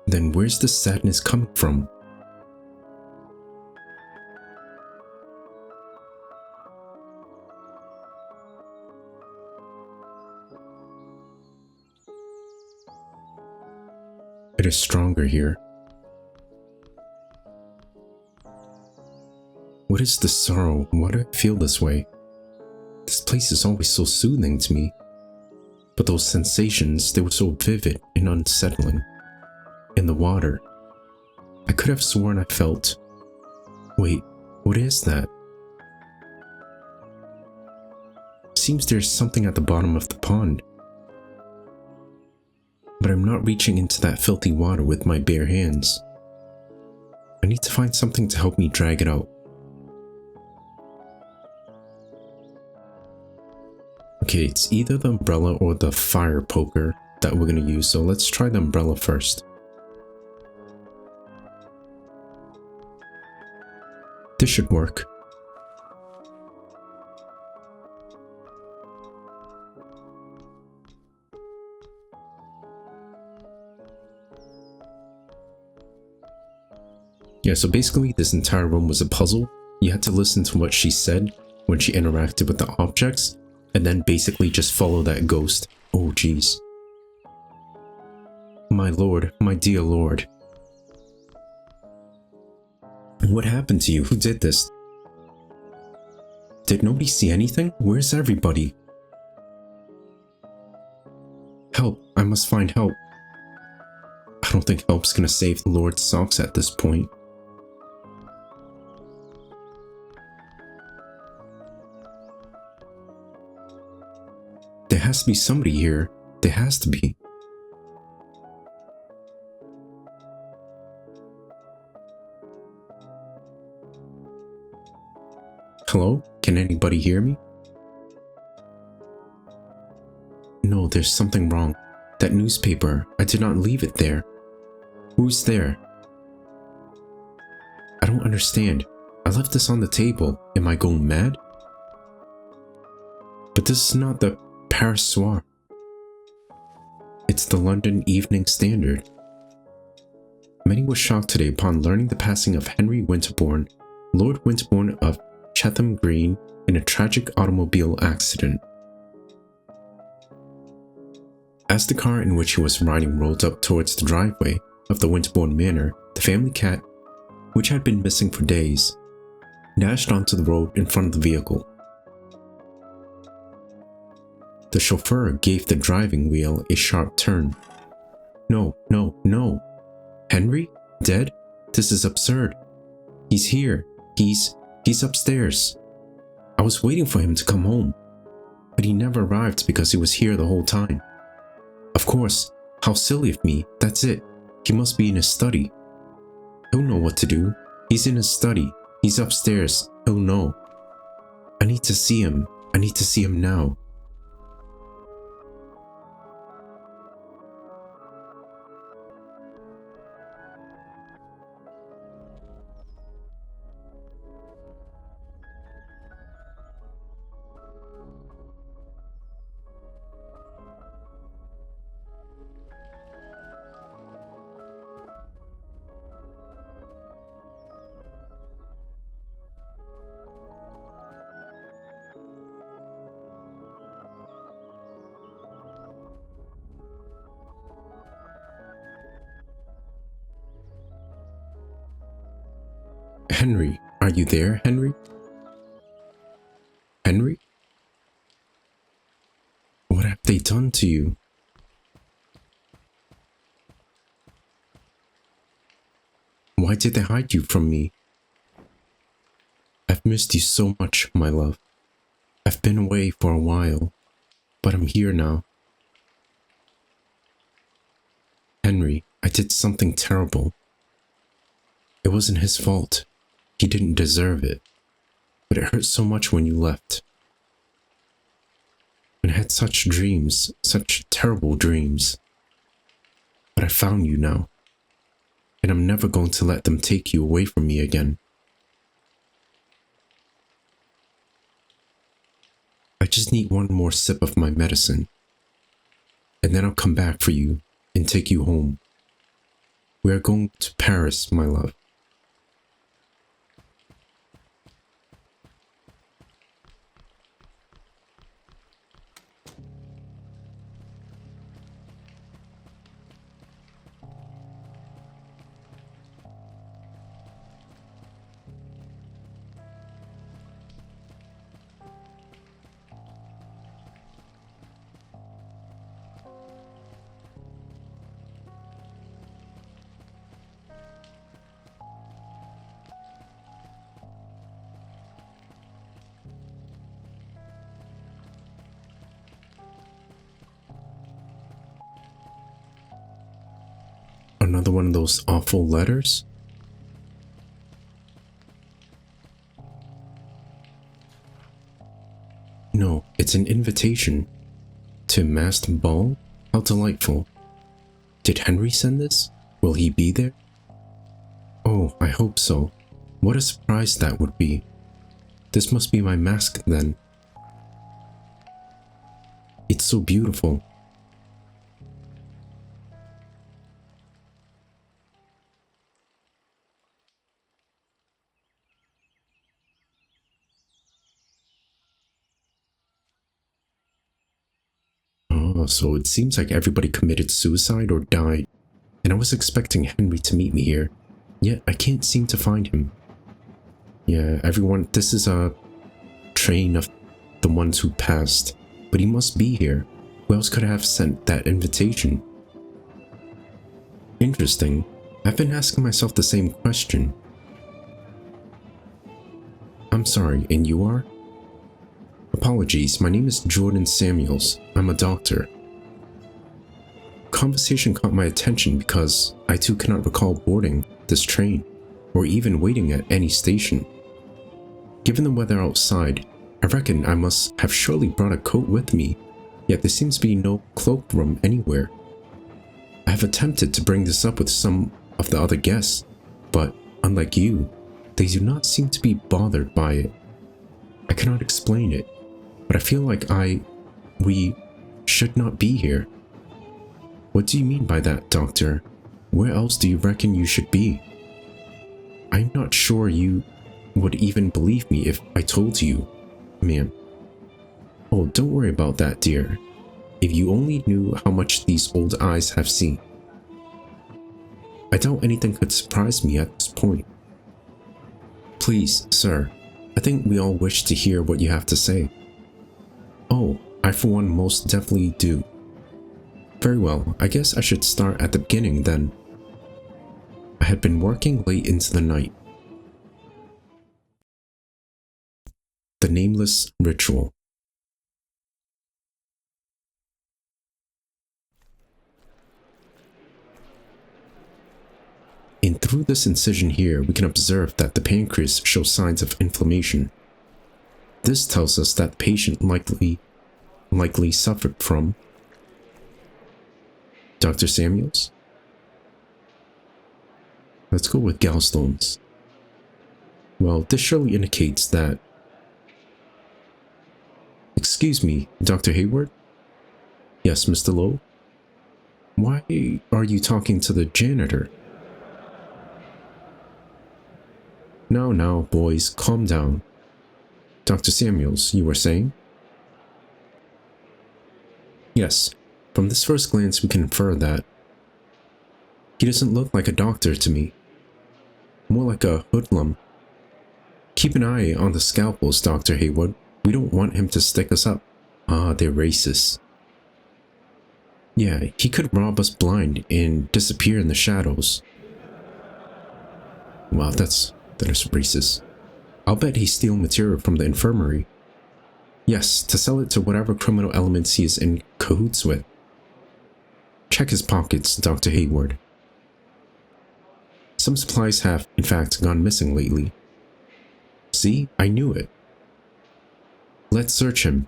A: Then where's the sadness coming from? It is stronger here. What is the sorrow? Why do I feel this way? This place is always so soothing to me. But those sensations, they were so vivid and unsettling. In the water, I could have sworn I felt... Wait, what is that? Seems there's something at the bottom of the pond. But I'm not reaching into that filthy water with my bare hands. I need to find something to help me drag it out. Okay, it's either the umbrella or the fire poker that we're gonna use, so let's try the umbrella first. This should work. Yeah, so basically this entire room was a puzzle. You had to listen to what she said when she interacted with the objects, and then basically just follow that ghost. Oh jeez. My lord, my dear lord. What happened to you? Who did this? Did nobody see anything? Where's everybody? Help, I must find help. I don't think help's gonna save the Lord's socks at this point. There has to be somebody here. There has to be. Hello? Can anybody hear me? No, there's something wrong. That newspaper, I did not leave it there. Who's there? I don't understand. I left this on the table. Am I going mad? But this is not the Paris Soir. It's the London Evening Standard. Many were shocked today upon learning the passing of Henry Winterbourne, Lord Winterbourne of Chatham Green, in a tragic automobile accident. As the car in which he was riding rolled up towards the driveway of the Winterbourne Manor, the family cat, which had been missing for days, dashed onto the road in front of the vehicle. The chauffeur gave the driving wheel a sharp turn. No, no, no. Henry? Dead? This is absurd. He's here. He's upstairs. I was waiting for him to come home. But he never arrived because he was here the whole time. Of course, how silly of me. That's it. He must be in his study. He'll know what to do. He's in his study. He's upstairs. He'll know. I need to see him. I need to see him now. Henry, are you there, Henry? Henry? What have they done to you? Why did they hide you from me? I've missed you so much, my love. I've been away for a while, but I'm here now. Henry, I did something terrible. It wasn't his fault. He didn't deserve it. but it hurt so much when you left. And I had such dreams, such terrible dreams. But I found you now, and I'm never going to let them take you away from me again. I just need one more sip of my medicine, and then I'll come back for you and take you home. We are going to Paris, my love. Another one of those awful letters? No, it's an invitation. To a masked ball? How delightful. Did Henry send this? Will he be there? Oh, I hope so. What a surprise that would be. This must be my mask then. It's so beautiful. Oh, so it seems like everybody committed suicide or died, and I was expecting Henry to meet me here, yet I can't seem to find him. Yeah, everyone, this is a train of the ones who passed, but he must be here. Who else could have sent that invitation? Interesting. I've been asking myself the same question. I'm sorry, and you are? Apologies, my name is Jordan Samuels. I'm a doctor. Conversation caught my attention because I too cannot recall boarding this train, or even waiting at any station. Given the weather outside, I reckon I must have surely brought a coat with me, yet there seems to be no cloakroom anywhere. I have attempted to bring this up with some of the other guests, but unlike you, they do not seem to be bothered by it. I cannot explain it, but I feel like we should not be here. What do you mean by that, Doctor? Where else do you reckon you should be? I'm not sure you would even believe me if I told you, ma'am. Oh, don't worry about that, dear. If you only knew how much these old eyes have seen. I doubt anything could surprise me at this point. Please, sir, I think we all wish to hear what you have to say. Oh, I for one most definitely do. Very well, I guess I should start at the beginning then. I had been working late into the night. The Nameless Ritual. And through this incision here, we can observe that the pancreas shows signs of inflammation. This tells us that the patient likely suffered from Dr. Samuels? Let's go with gallstones. Well, this surely indicates that... Excuse me, Dr. Hayward? Yes, Mr. Lowe? Why are you talking to the janitor? Now, boys, calm down. Dr. Samuels, you were saying? Yes, from this first glance we can infer that he doesn't look like a doctor to me. More like a hoodlum. Keep an eye on the scalpels, Dr. Hayward. We don't want him to stick us up. Ah, they're racist. Yeah, he could rob us blind and disappear in the shadows. Wow, that is racist. I'll bet he steals material from the infirmary. Yes, to sell it to whatever criminal elements he is in cahoots with. Check his pockets, Dr. Hayward. Some supplies have, in fact, gone missing lately. See, I knew it. Let's search him.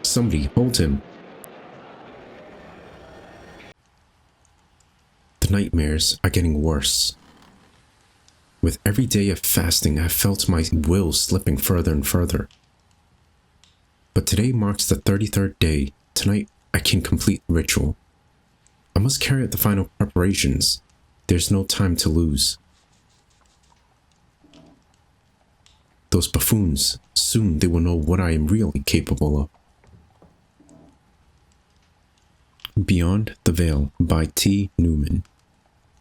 A: Somebody hold him. The nightmares are getting worse. With every day of fasting, I felt my will slipping further and further. But today marks the 33rd day. Tonight, I can complete the ritual. I must carry out the final preparations. There's no time to lose. Those buffoons, soon they will know what I am really capable of. Beyond the Veil by T. Newman.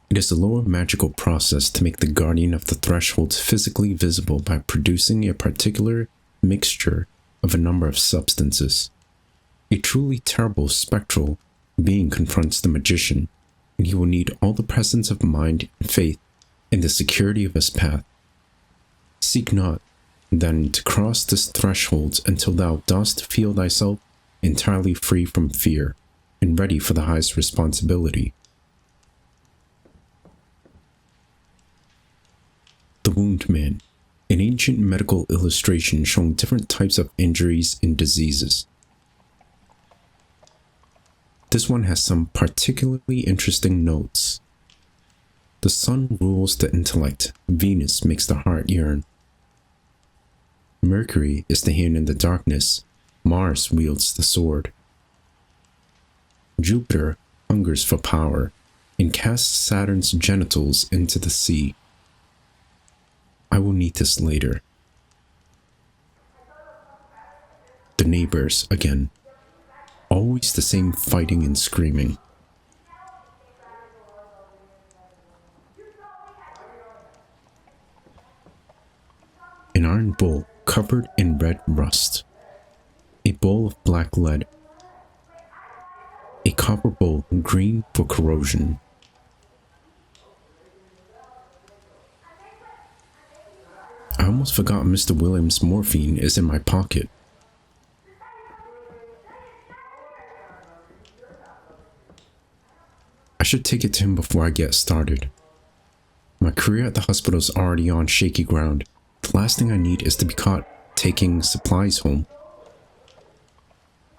A: It is a lower magical process to make the guardian of the thresholds physically visible by producing a particular mixture of a number of substances. A truly terrible spectral being confronts the magician, and he will need all the presence of mind and faith in the security of his path. Seek not, then, to cross this threshold until thou dost feel thyself entirely free from fear and ready for the highest responsibility. The Wound Man, an ancient medical illustration showing different types of injuries and diseases. This one has some particularly interesting notes. The sun rules the intellect, Venus makes the heart yearn. Mercury is the hand in the darkness, Mars wields the sword. Jupiter hungers for power and casts Saturn's genitals into the sea. I will need this later. The neighbors again. Always the same fighting and screaming. An iron bowl covered in red rust. A bowl of black lead. A copper bowl green for corrosion. I almost forgot Mr. Williams' morphine is in my pocket. I should take it to him before I get started. My career at the hospital is already on shaky ground. The last thing I need is to be caught taking supplies home.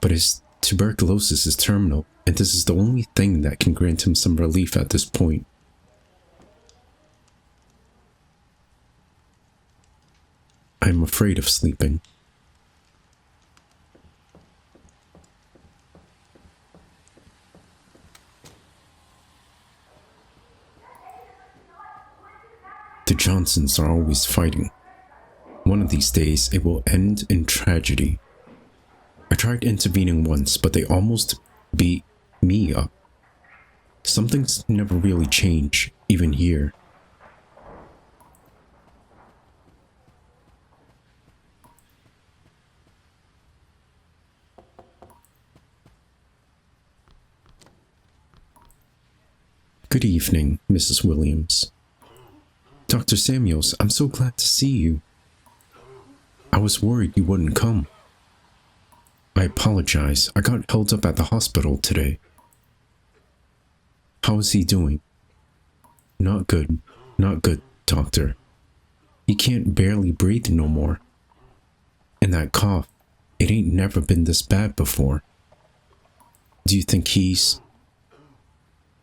A: But his tuberculosis is terminal, and this is the only thing that can grant him some relief at this point. I am afraid of sleeping. The Johnsons are always fighting. One of these days, it will end in tragedy. I tried intervening once, but they almost beat me up. Some things never really change, even here. Good evening, Mrs. Williams. Dr. Samuels, I'm so glad to see you. I was worried you wouldn't come. I apologize. I got held up at the hospital today. How is he doing? Not good. Not good, doctor. He can't barely breathe no more. And that cough, it ain't never been this bad before. Do you think he's...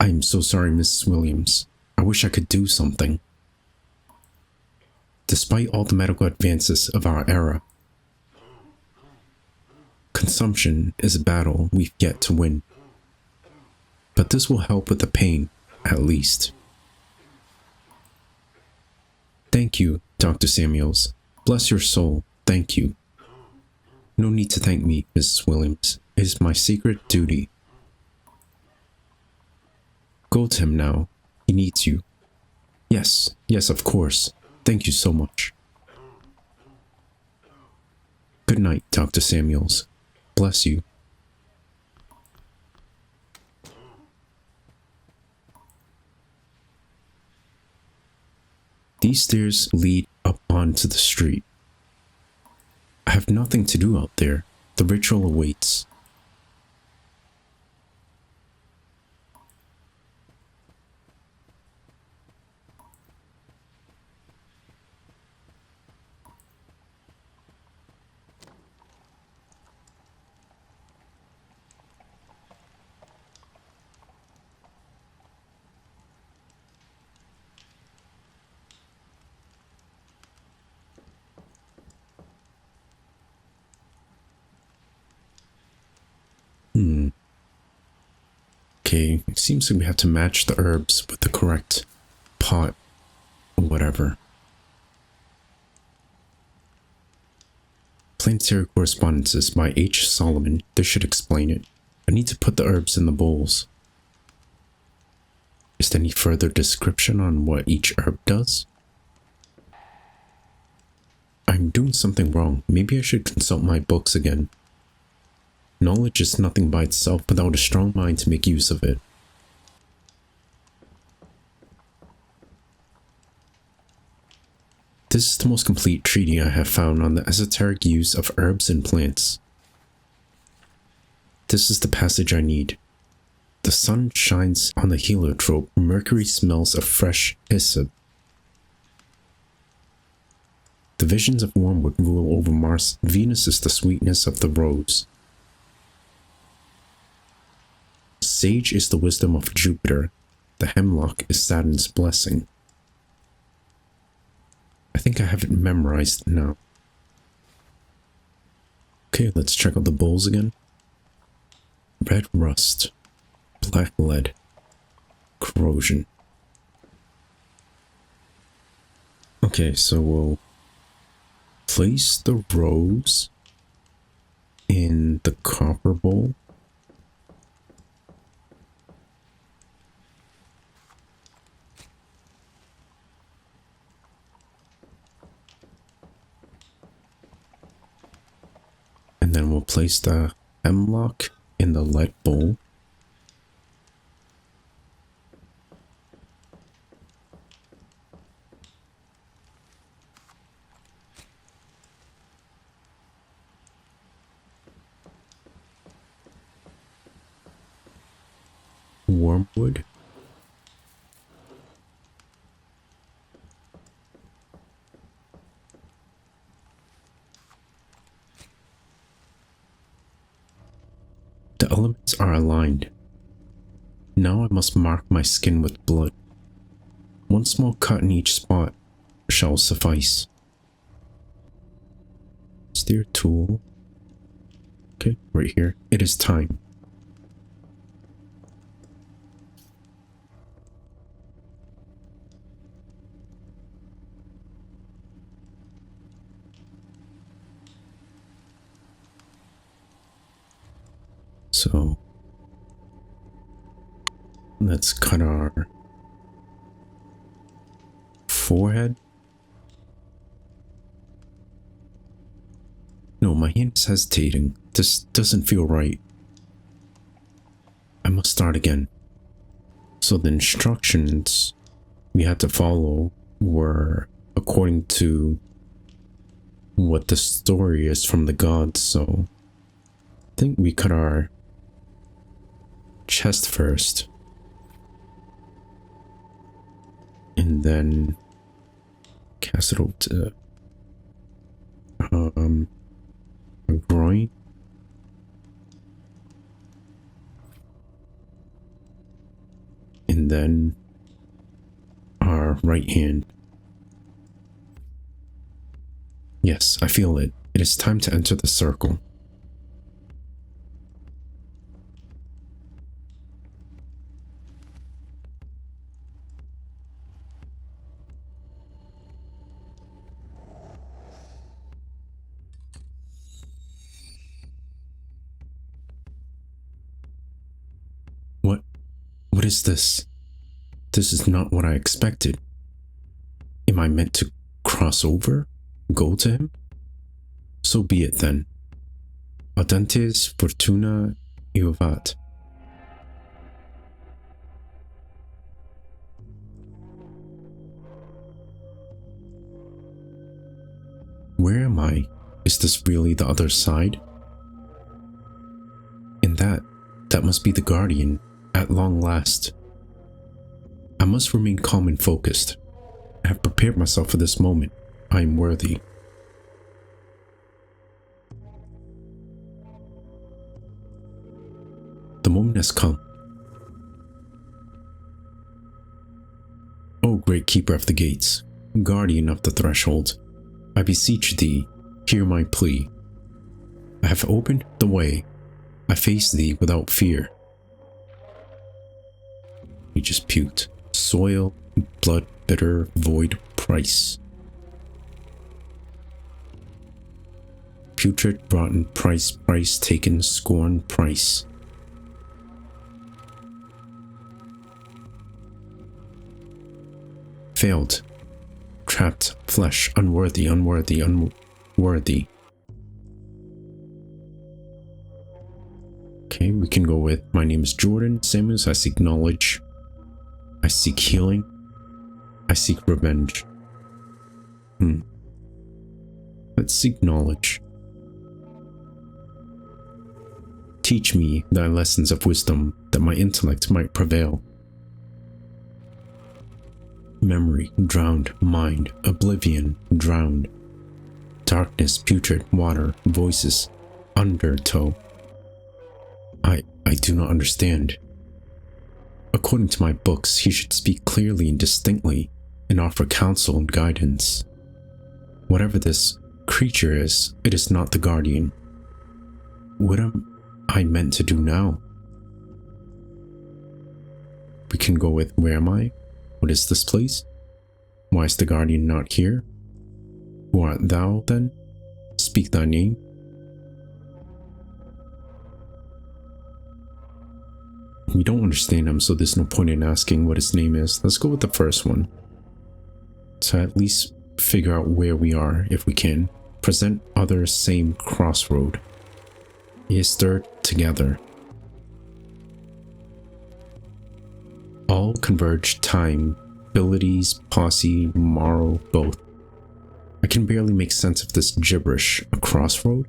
A: I am so sorry, Mrs. Williams. I wish I could do something. Despite all the medical advances of our era, consumption is a battle we've yet to win. But this will help with the pain, at least. Thank you, Dr. Samuels. Bless your soul, thank you. No need to thank me, Mrs. Williams. It is my sacred duty. Go to him now. He needs you. Yes, yes, of course. Thank you so much. Good night, Dr. Samuels. Bless you. These stairs lead up onto the street. I have nothing to do out there. The ritual awaits. Okay, it seems like we have to match the herbs with the correct pot or whatever. Planetary Correspondences by H. Solomon. This should explain it. I need to put the herbs in the bowls. Is there any further description on what each herb does? I'm doing something wrong. Maybe I should consult my books again. Knowledge is nothing by itself without a strong mind to make use of it. This is the most complete treatise I have found on the esoteric use of herbs and plants. This is the passage I need. The sun shines on the heliotrope. Mercury smells of fresh hyssop. The visions of wormwood rule over Mars. Venus is the sweetness of the rose. Sage is the wisdom of Jupiter. The hemlock is Saturn's blessing. I think I have it memorized now. Okay, let's check out the bowls again. Red rust. Black lead. Corrosion. Okay, so we'll place the rose in the copper bowl. And then we'll place the hemlock in the lead bowl. Wormwood. The elements are aligned. Now I must mark my skin with blood. One small cut in each spot shall suffice. Steer tool. Okay, right here. It is time. So let's cut our forehead. No, my hand is hesitating. This doesn't feel right. I must start again. So the instructions we had to follow were according to what the story is from the gods. So I think we cut our chest first, and then cast it over to our groin, and then our right hand. Yes, I feel it. It is time to enter the circle. What is this? This is not what I expected. Am I meant to cross over? Go to him? So be it then. Audentes fortuna iuvat. Where am I? Is this really the other side? And that must be the Guardian. At long last. I must remain calm and focused. I have prepared myself for this moment. I am worthy. The moment has come. O great keeper of the gates, guardian of the threshold, I beseech thee, hear my plea. I have opened the way. I face thee without fear. just puked. Soil, blood, bitter, void, price. Putrid, rotten, price, price taken, scorn, price. Failed. Trapped, flesh, unworthy, unworthy, unworthy. Okay, we can go with, my name is Jordan Samuels, I seek knowledge. I seek healing. I seek revenge. Let's seek knowledge. Teach me thy lessons of wisdom, that my intellect might prevail. Memory, drowned, mind, oblivion, drowned. Darkness, putrid, water, voices, undertow. I do not understand. According to my books, he should speak clearly and distinctly, and offer counsel and guidance. Whatever this creature is, it is not the guardian. What am I meant to do now? We can go with, where am I? What is this place? Why is the guardian not here? Who art thou, then? Speak thy name. We don't understand him, so there's no point in asking what his name is. Let's go with the first one. To at least figure out where we are, if we can. Present other same crossroad. Is stirred together. All converge time, abilities, posse, moral, both. I can barely make sense of this gibberish. A crossroad?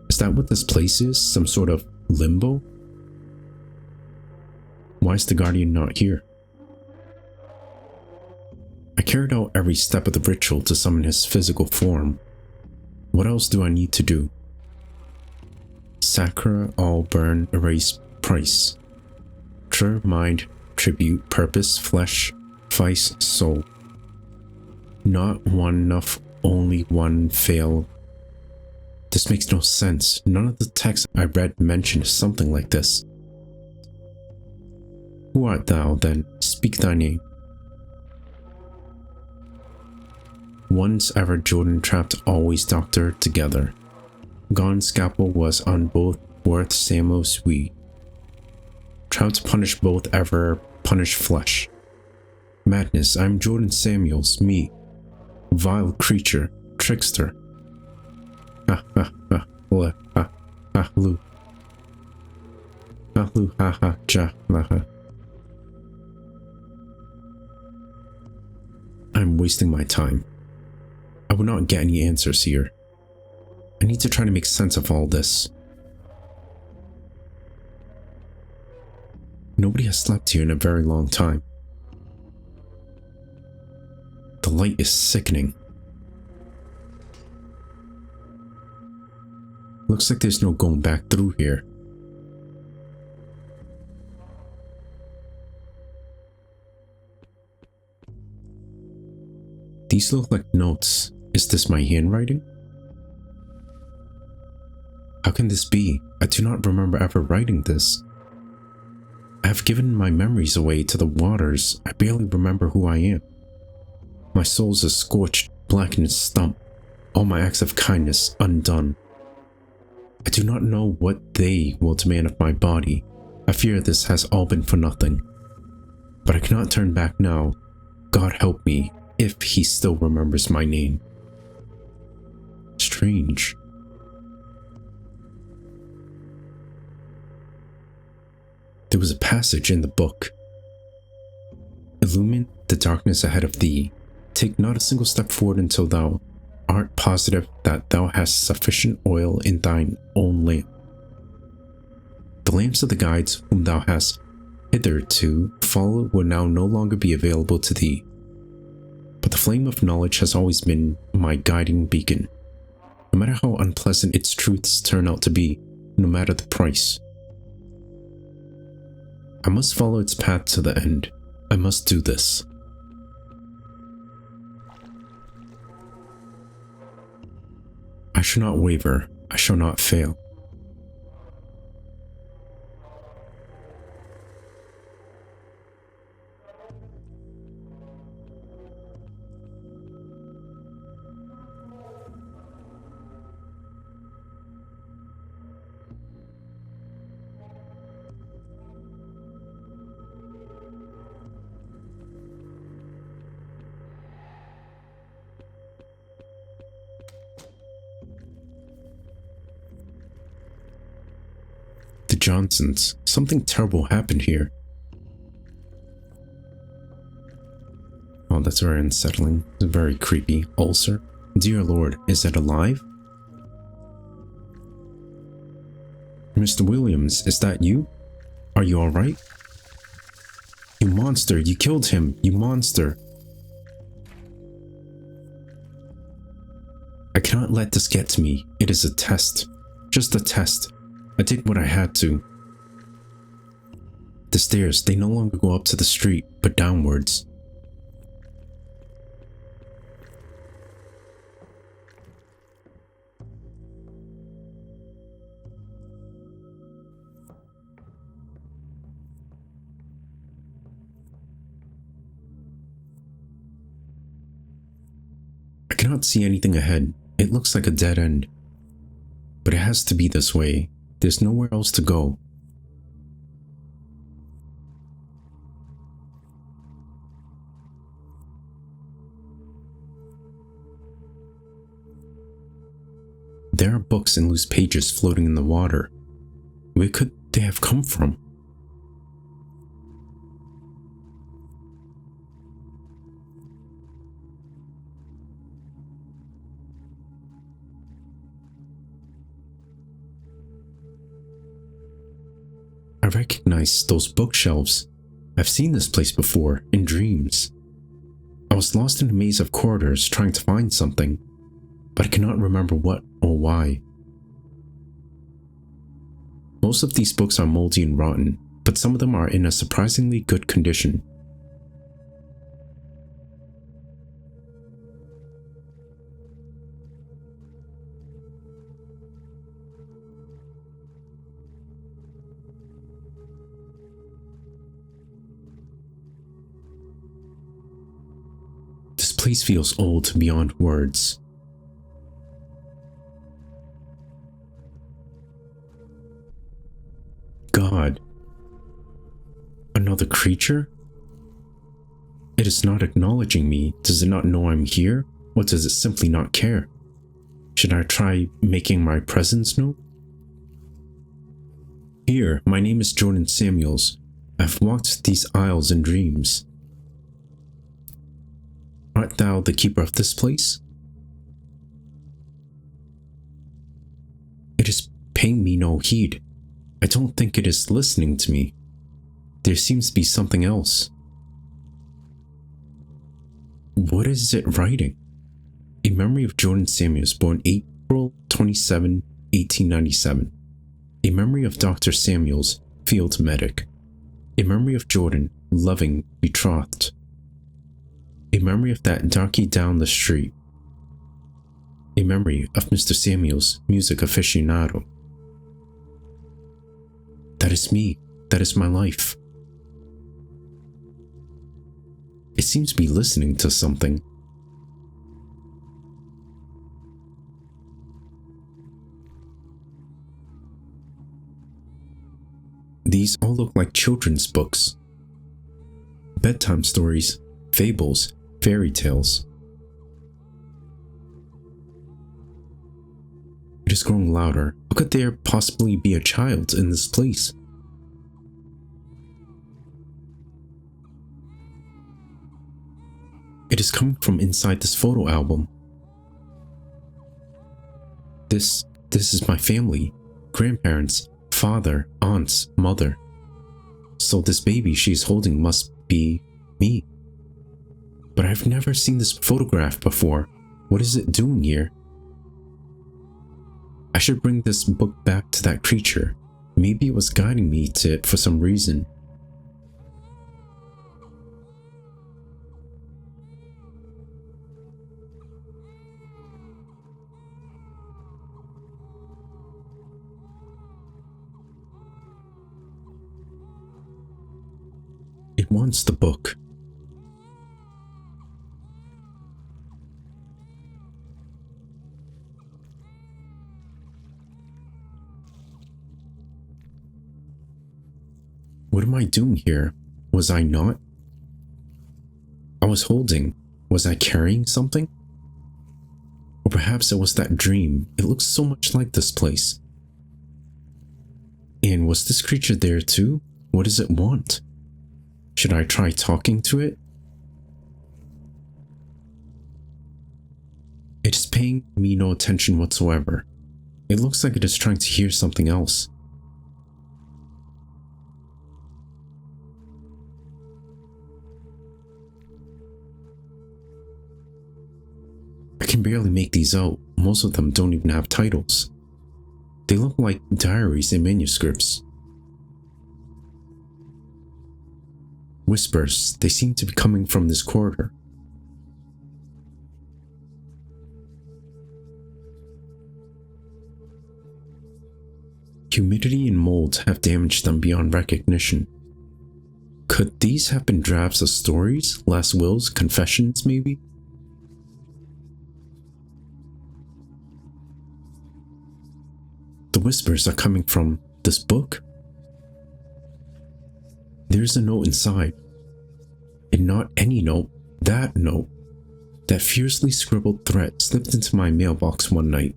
A: Is that what this place is? Some sort of limbo? Why is the guardian not here? I carried out every step of the ritual to summon his physical form. What else do I need to do? Sacra, all burn, erase, price. True, mind, tribute, purpose, flesh, vice, soul. Not one enough, only one fail. This makes no sense. None of the texts I read mentioned something like this. Who art thou, then? Speak thy name. Once ever Jordan trapped, always doctor together. Gone scalpel was on both worth Samuels we. Trapped punish both ever punish flesh. Madness, I'm Jordan Samuels, me. Vile creature, trickster. Ha ha ha, le ha ha lu. Ha lu ha ha ja la ha. I'm wasting my time. I will not get any answers here. I need to try to make sense of all this. Nobody has slept here in a very long time. The light is sickening. Looks like there's no going back through here. These look like notes. Is this my handwriting? How can this be? I do not remember ever writing this. I have given my memories away to the waters. I barely remember who I am. My soul is a scorched, blackened stump. All my acts of kindness undone. I do not know what they will demand of my body. I fear this has all been for nothing. But I cannot turn back now. God help me, if he still remembers my name. Strange. There was a passage in the book. Illumine the darkness ahead of thee. Take not a single step forward until thou art positive that thou hast sufficient oil in thine own lamp. The lamps of the guides whom thou hast hitherto followed will now no longer be available to thee. But the flame of knowledge has always been my guiding beacon. No matter how unpleasant its truths turn out to be, no matter the price. I must follow its path to the end. I must do this. I shall not waver. I shall not fail. Johnsons. Something terrible happened here. Oh, that's very unsettling. It's very creepy. Ulcer. Dear Lord, is that alive? Mr. Williams, is that you? Are you alright? You monster, you killed him, you monster. I cannot let this get to me. It is a test. Just a test. I did what I had to. The stairs, they no longer go up to the street, but downwards. I cannot see anything ahead. It looks like a dead end. But it has to be this way. There's nowhere else to go. There are books and loose pages floating in the water. Where could they have come from? I recognize those bookshelves. I've seen this place before, in dreams. I was lost in a maze of corridors trying to find something, but I cannot remember what or why. Most of these books are moldy and rotten, but some of them are in a surprisingly good condition. This place feels old beyond words. God. Another creature? It is not acknowledging me. Does it not know I'm here? Or does it simply not care? Should I try making my presence known? Here, my name is Jordan Samuels. I've walked these aisles in dreams. Art thou the keeper of this place? It is paying me no heed. I don't think it is listening to me. There seems to be something else. What is it writing? A memory of Jordan Samuels, born April 27, 1897. A memory of Dr. Samuels, field medic. A memory of Jordan, loving, betrothed. A memory of that darky down the street. A memory of Mr. Samuels, music aficionado. That is me. That is my life. It seems to be listening to something. These all look like children's books. Bedtime stories, fables, fairy tales. It is growing louder. How could there possibly be a child in this place? It is coming from inside this photo album. This is my family. Grandparents, father, aunts, mother. So this baby she's holding must be me. But I've never seen this photograph before. What is it doing here? I should bring this book back to that creature. Maybe it was guiding me to it for some reason. It wants the book. What am I doing here? Was I not? I was holding. Was I carrying something? Or perhaps it was that dream. It looks so much like this place. And was this creature there too? What does it want? Should I try talking to it? It is paying me no attention whatsoever. It looks like it is trying to hear something else. I can barely make these out. Most of them don't even have titles. They look like diaries and manuscripts. Whispers, they seem to be coming from this corridor. Humidity and mold have damaged them beyond recognition. Could these have been drafts of stories, last wills, confessions maybe? The whispers are coming from this book? There's a note inside. And not any note, that note. That fiercely scribbled threat slipped into my mailbox one night.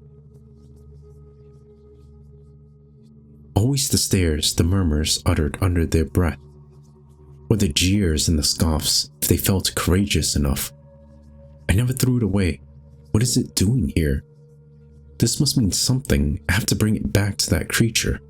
A: Always the stares, the murmurs uttered under their breath, or the jeers and the scoffs if they felt courageous enough. I never threw it away. What is it doing here? This must mean something. I have to bring it back to that creature.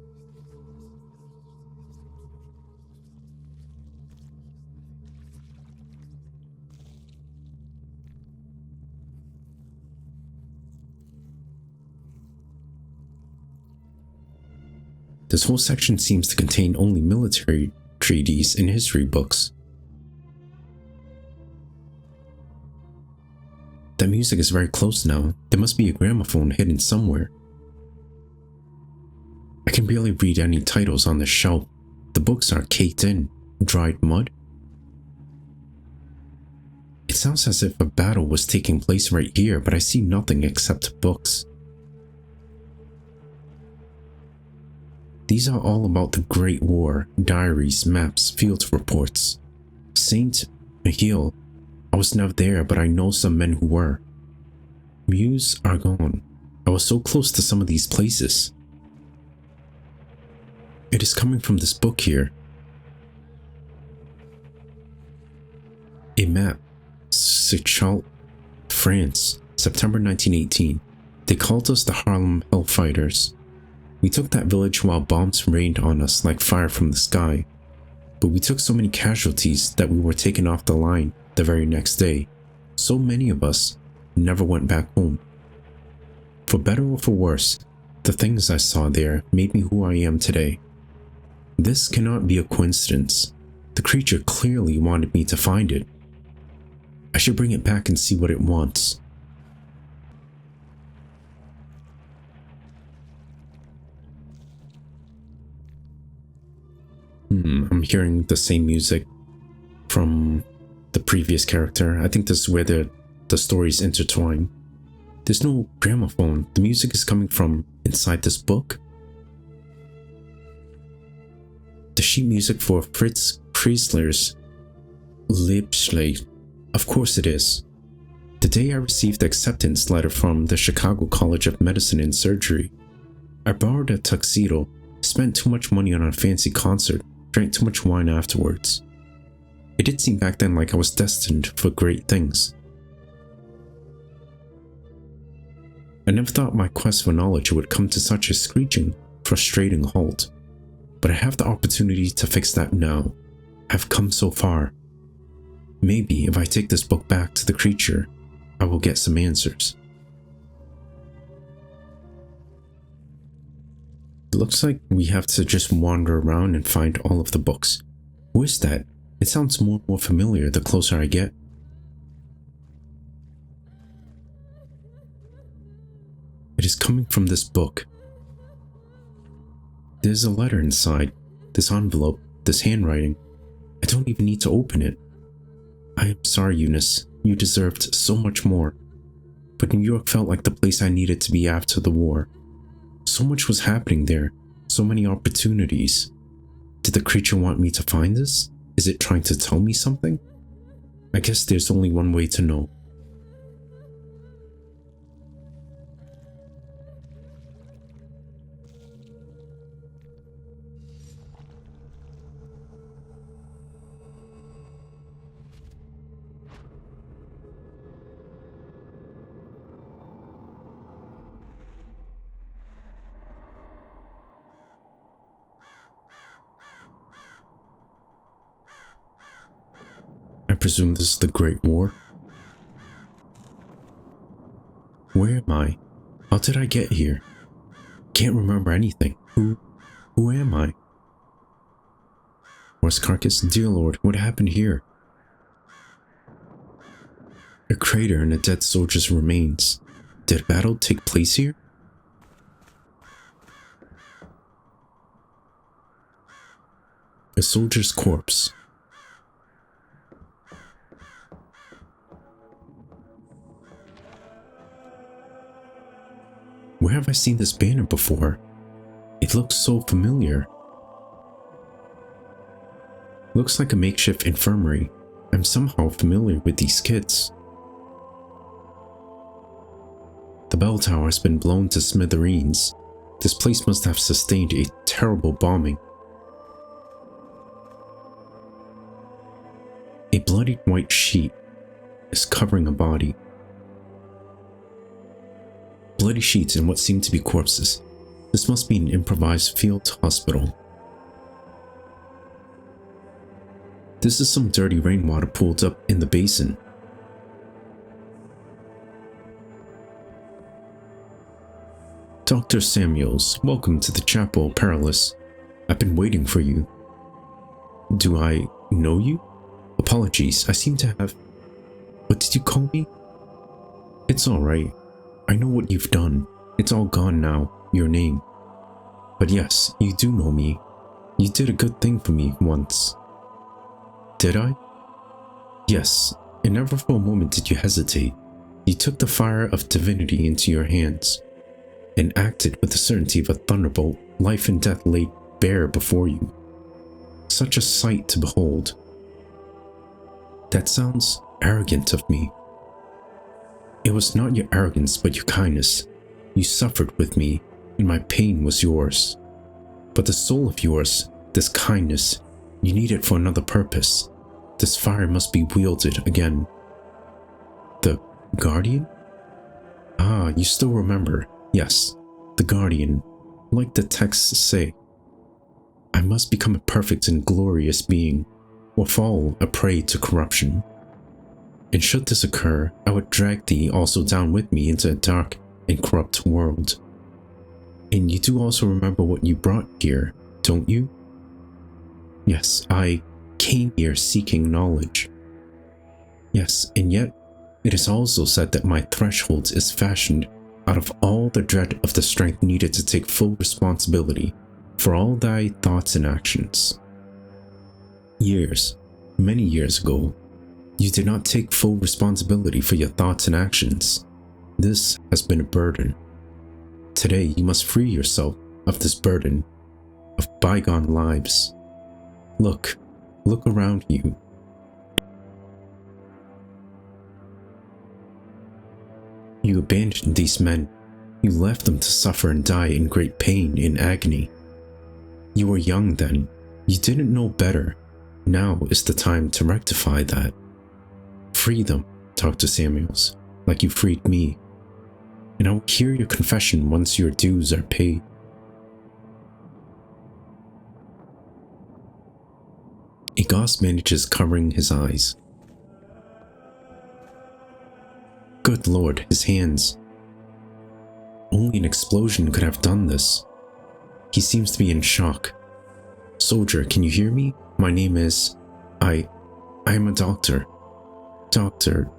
A: This whole section seems to contain only military treaties and history books. That music is very close now. There must be a gramophone hidden somewhere. I can barely read any titles on the shelf. The books are caked in, dried mud. It sounds as if a battle was taking place right here, but I see nothing except books. These are all about the Great War, diaries, maps, field reports. Saint Michiel, I was never there, but I know some men who were. Meuse Argonne, I was so close to some of these places. It is coming from this book here. A map. Sechalt, France, September 1918. They called us the Harlem Hellfighters. We took that village while bombs rained on us like fire from the sky. But we took so many casualties that we were taken off the line the very next day. So many of us never went back home. For better or for worse, the things I saw there made me who I am today. This cannot be a coincidence. The creature clearly wanted me to find it. I should bring it back and see what it wants. I'm hearing the same music from the previous character. I think this is where the stories intertwine. There's no gramophone. The music is coming from inside this book. The sheet music for Fritz Kreisler's Liebschleit. Of course it is. The day I received the acceptance letter from the Chicago College of Medicine and Surgery, I borrowed a tuxedo, spent too much money on a fancy concert, drank too much wine afterwards. It did seem back then like I was destined for great things. I never thought my quest for knowledge would come to such a screeching, frustrating halt. But I have the opportunity to fix that now. I've come so far. Maybe if I take this book back to the creature, I will get some answers. It looks like we have to just wander around and find all of the books. Who is that? It sounds more and more familiar the closer I get. It is coming from this book. There's a letter inside, this envelope, this handwriting. I don't even need to open it. I am sorry, Eunice. You deserved so much more. But New York felt like the place I needed to be after the war. So much was happening there, so many opportunities. Did the creature want me to find this? Is it trying to tell me something? I guess there's only one way to know. presume this is the Great War? Where am I? How did I get here? Can't remember anything. Who am I? Horse carcass? Dear Lord, what happened here? A crater and a dead soldier's remains. Did a battle take place here? A soldier's corpse. Where have I seen this banner before? It looks so familiar. Looks like a makeshift infirmary. I'm somehow familiar with these kids. The bell tower has been blown to smithereens. This place must have sustained a terrible bombing. A bloodied white sheet is covering a body. Bloody sheets and what seem to be corpses. This must be an improvised field hospital. This is some dirty rainwater pooled up in the basin. Dr. Samuels, welcome to the Chapel Perilous. I've been waiting for you. Do I know you? Apologies, I seem to have... What did you call me? It's alright. I know what you've done. It's all gone now, your name. But yes, you do know me. You did a good thing for me once. Did I? Yes, and never for a moment did you hesitate. You took the fire of divinity into your hands, and acted with the certainty of a thunderbolt. Life and death laid bare before you. Such a sight to behold. That sounds arrogant of me. It was not your arrogance, but your kindness. You suffered with me, and my pain was yours. But the soul of yours, this kindness, you need it for another purpose. This fire must be wielded again. The Guardian? Ah, you still remember. Yes, the Guardian. Like the texts say, I must become a perfect and glorious being, or fall a prey to corruption. And should this occur, I would drag thee also down with me into a dark and corrupt world. And you do also remember what you brought here, don't you? Yes, I came here seeking knowledge. Yes, and yet it is also said that my threshold is fashioned out of all the dread of the strength needed to take full responsibility for all thy thoughts and actions. Years, many years ago, you did not take full responsibility for your thoughts and actions. This has been a burden. Today you must free yourself of this burden of bygone lives. Look around you. You abandoned these men. You left them to suffer and die in great pain and agony. You were young then. You didn't know better. Now is the time to rectify that. Free them, Dr. Samuels, like you freed me. And I will hear your confession once your dues are paid. A gauze manages covering his eyes. Good Lord, his hands. Only an explosion could have done this. He seems to be in shock. Soldier, can you hear me? My name is... I am a doctor. Doctor.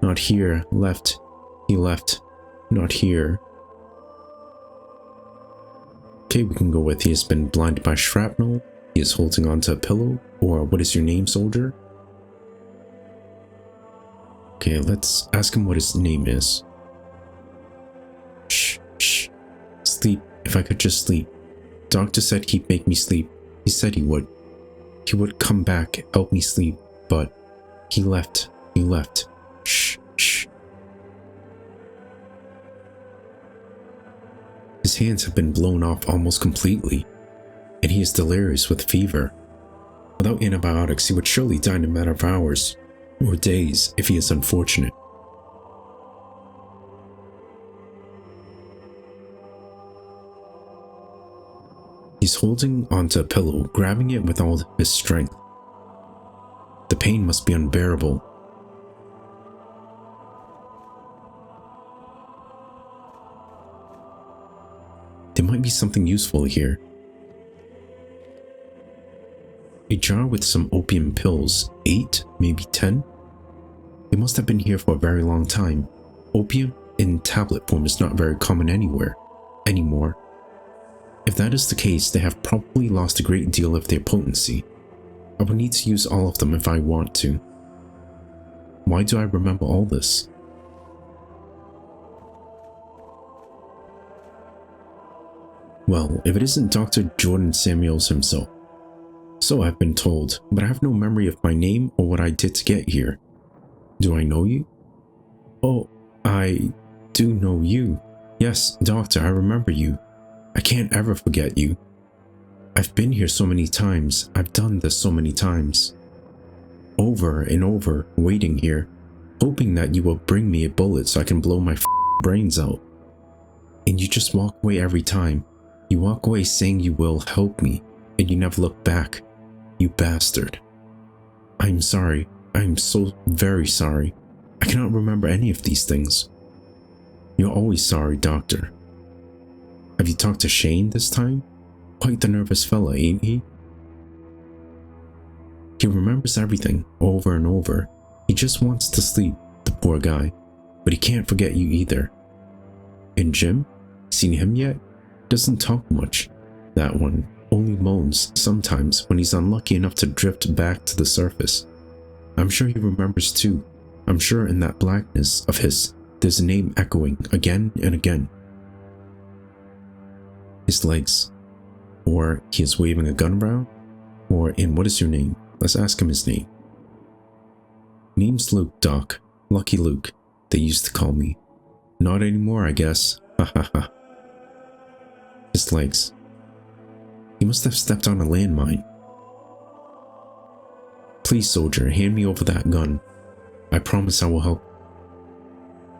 A: Not here, left. He left. Not here. Okay, we can go with he has been blinded by shrapnel. He is holding onto a pillow. Or what is your name, soldier? Okay, let's ask him what his name is. Shh. Sleep. If I could just sleep. Doctor said he'd make me sleep. He said he would. He would come back, help me sleep, but he left. Shh. His hands have been blown off almost completely, and he is delirious with fever. Without antibiotics, he would surely die in a matter of hours, or days if he is unfortunate. He's holding onto a pillow, grabbing it with all his strength. The pain must be unbearable. There might be something useful here. A jar with some opium pills, 8, maybe 10? They must have been here for a very long time. Opium in tablet form is not very common anymore. If that is the case, they have probably lost a great deal of their potency. I will need to use all of them if I want to. Why do I remember all this? Well, if it isn't Dr. Jordan Samuels himself. So I've been told, but I have no memory of my name or what I did to get here. Do I know you? Oh, I do know you. Yes, Doctor, I remember you. I can't ever forget you. I've been here so many times. I've done this so many times. Over and over, waiting here, hoping that you will bring me a bullet so I can blow my brains out. And you just walk away every time. You walk away saying you will help me, and you never look back. You bastard. I'm sorry. I'm so very sorry. I cannot remember any of these things. You're always sorry, Doctor. Have you talked to Shane this time? Quite the nervous fella, ain't he? He remembers everything, over and over. He just wants to sleep, the poor guy. But he can't forget you either. And Jim? Seen him yet? Doesn't talk much. That one only moans sometimes when he's unlucky enough to drift back to the surface. I'm sure he remembers too. I'm sure in that blackness of his, there's a name echoing again and again. His legs. Or he is waving a gun around. Or in what is your name? Let's ask him his name. Name's Luke, Doc. Lucky Luke, they used to call me. Not anymore, I guess. Ha ha ha. His legs. He must have stepped on a landmine. Please, soldier, hand me over that gun. I promise I will help.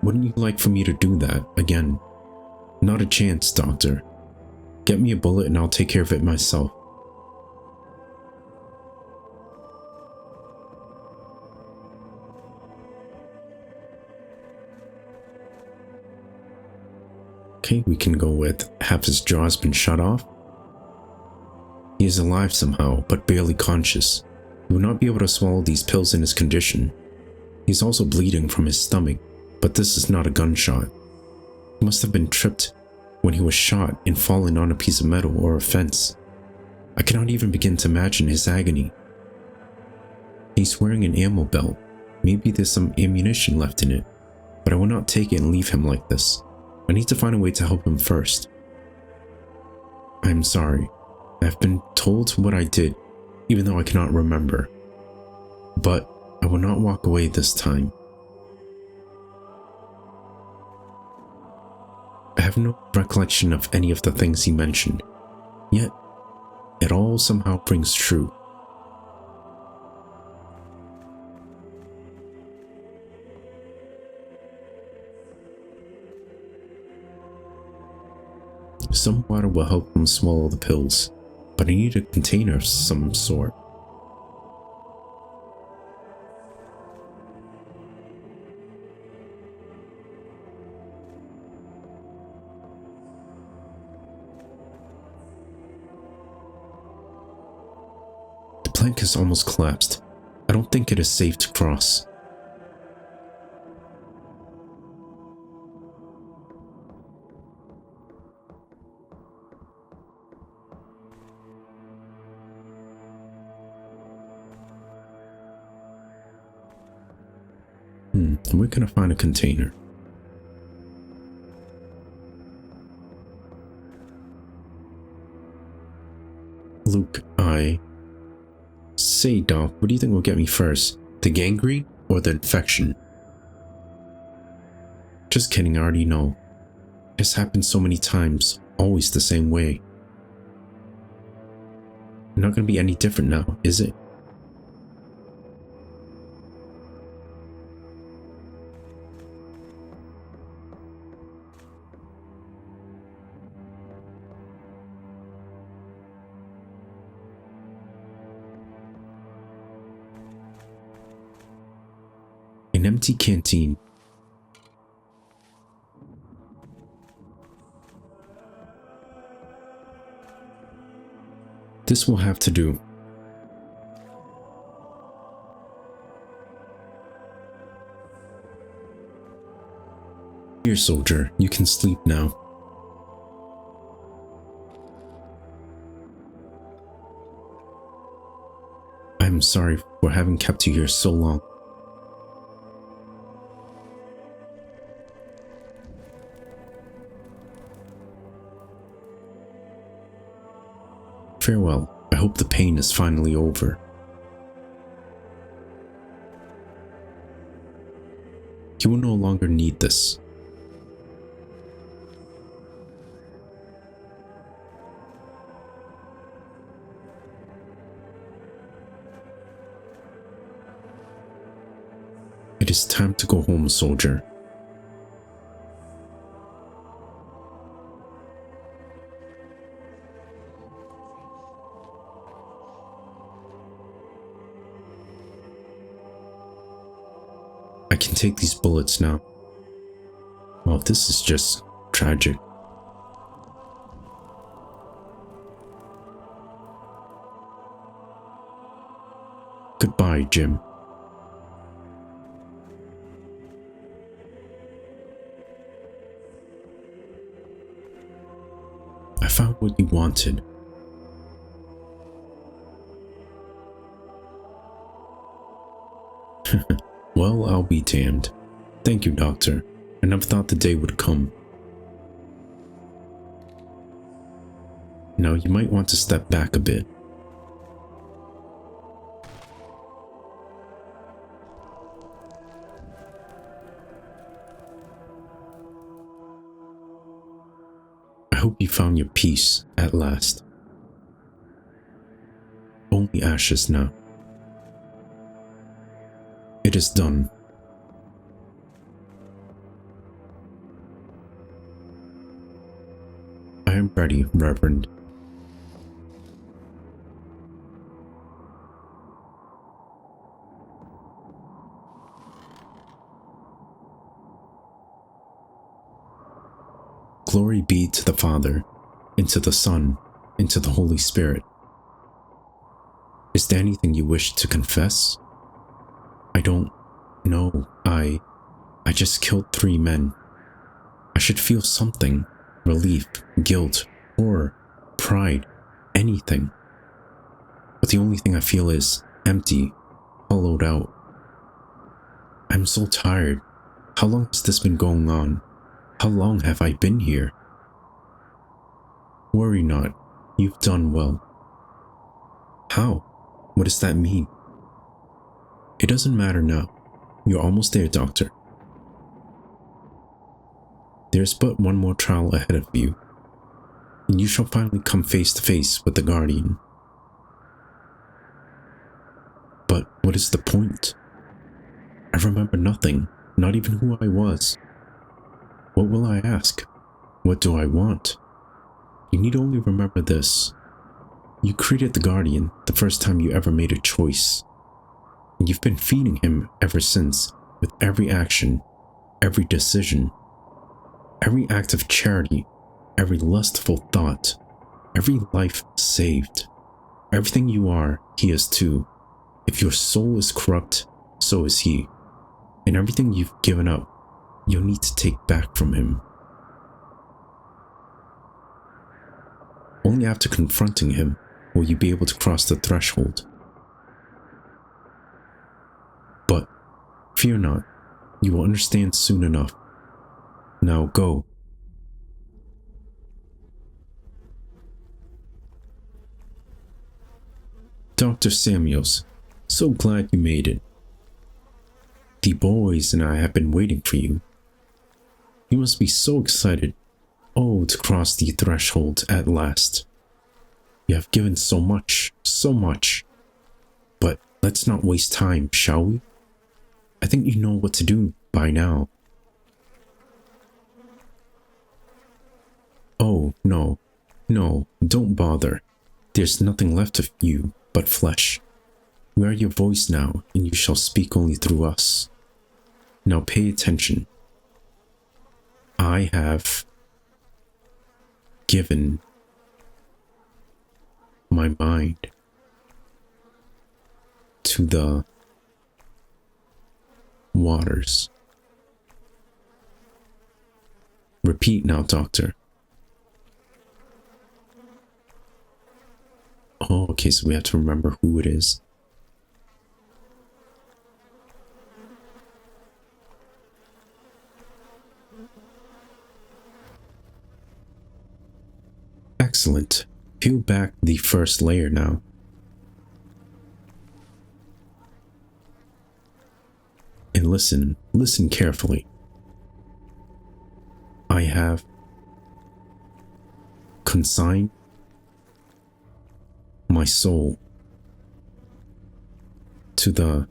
A: Wouldn't you like for me to do that again? Not a chance, Doctor. Get me a bullet and I'll take care of it myself. Okay, we can go with half his jaw has been shut off. He is alive somehow, but barely conscious. He will not be able to swallow these pills in his condition. He is also bleeding from his stomach, but this is not a gunshot. He must have been tripped when he was shot and fallen on a piece of metal or a fence. I cannot even begin to imagine his agony. He's wearing an ammo belt. Maybe there's some ammunition left in it, but I will not take it and leave him like this. I need to find a way to help him first. I'm sorry. I have been told what I did, even though I cannot remember. But I will not walk away this time. I have no recollection of any of the things he mentioned, yet it all somehow rings true. Some water will help him swallow the pills, but I need a container of some sort. The plank has almost collapsed. I don't think it is safe to cross. We're gonna find a container. Luke, Say, Doc, what do you think will get me first? The gangrene or the infection? Just kidding, I already know. It's happened so many times, always the same way. Not gonna be any different now, is it? An empty canteen. This will have to do. Here, soldier, you can sleep now. I'm sorry for having kept you here so long. Farewell. I hope the pain is finally over. You will no longer need this. It is time to go home, soldier. I can take these bullets now. Well, this is just tragic. Goodbye, Jim. I found what you wanted. Well, I'll be damned. Thank you, Doctor. I never thought the day would come. Now you might want to step back a bit. I hope you found your peace at last. Only ashes now. It is done. I am ready, Reverend. Glory be to the Father, and to the Son, and to the Holy Spirit. Is there anything you wish to confess? I don't know. I just killed 3 men. I should feel something. Relief, guilt, horror, pride, anything. But the only thing I feel is empty, hollowed out. I'm so tired. How long has this been going on? How long have I been here? Worry not. You've done well. How? What does that mean? It doesn't matter now. You're almost there, Doctor. There's but one more trial ahead of you, and you shall finally come face to face with the Guardian. But what is the point? I remember nothing, not even who I was. What will I ask? What do I want? You need only remember this. You created the Guardian the first time you ever made a choice. And you've been feeding him ever since, with every action, every decision, every act of charity, every lustful thought, every life saved. Everything you are, he is too. If your soul is corrupt, so is he. And everything you've given up, you'll need to take back from him. Only after confronting him will you be able to cross the threshold. But fear not, you will understand soon enough. Now go. Dr. Samuels, so glad you made it. The boys and I have been waiting for you. You must be so excited, oh, to cross the threshold at last. You have given so much, so much. But let's not waste time, shall we? I think you know what to do by now. Oh, no, don't bother. There's nothing left of you but flesh. We are your voice now, and you shall speak only through us. Now pay attention. I have given my mind to the waters. Repeat now, Doctor. Oh, okay, so we have to remember who it is. Excellent. Peel back the first layer now. And listen carefully. I have consigned my soul to the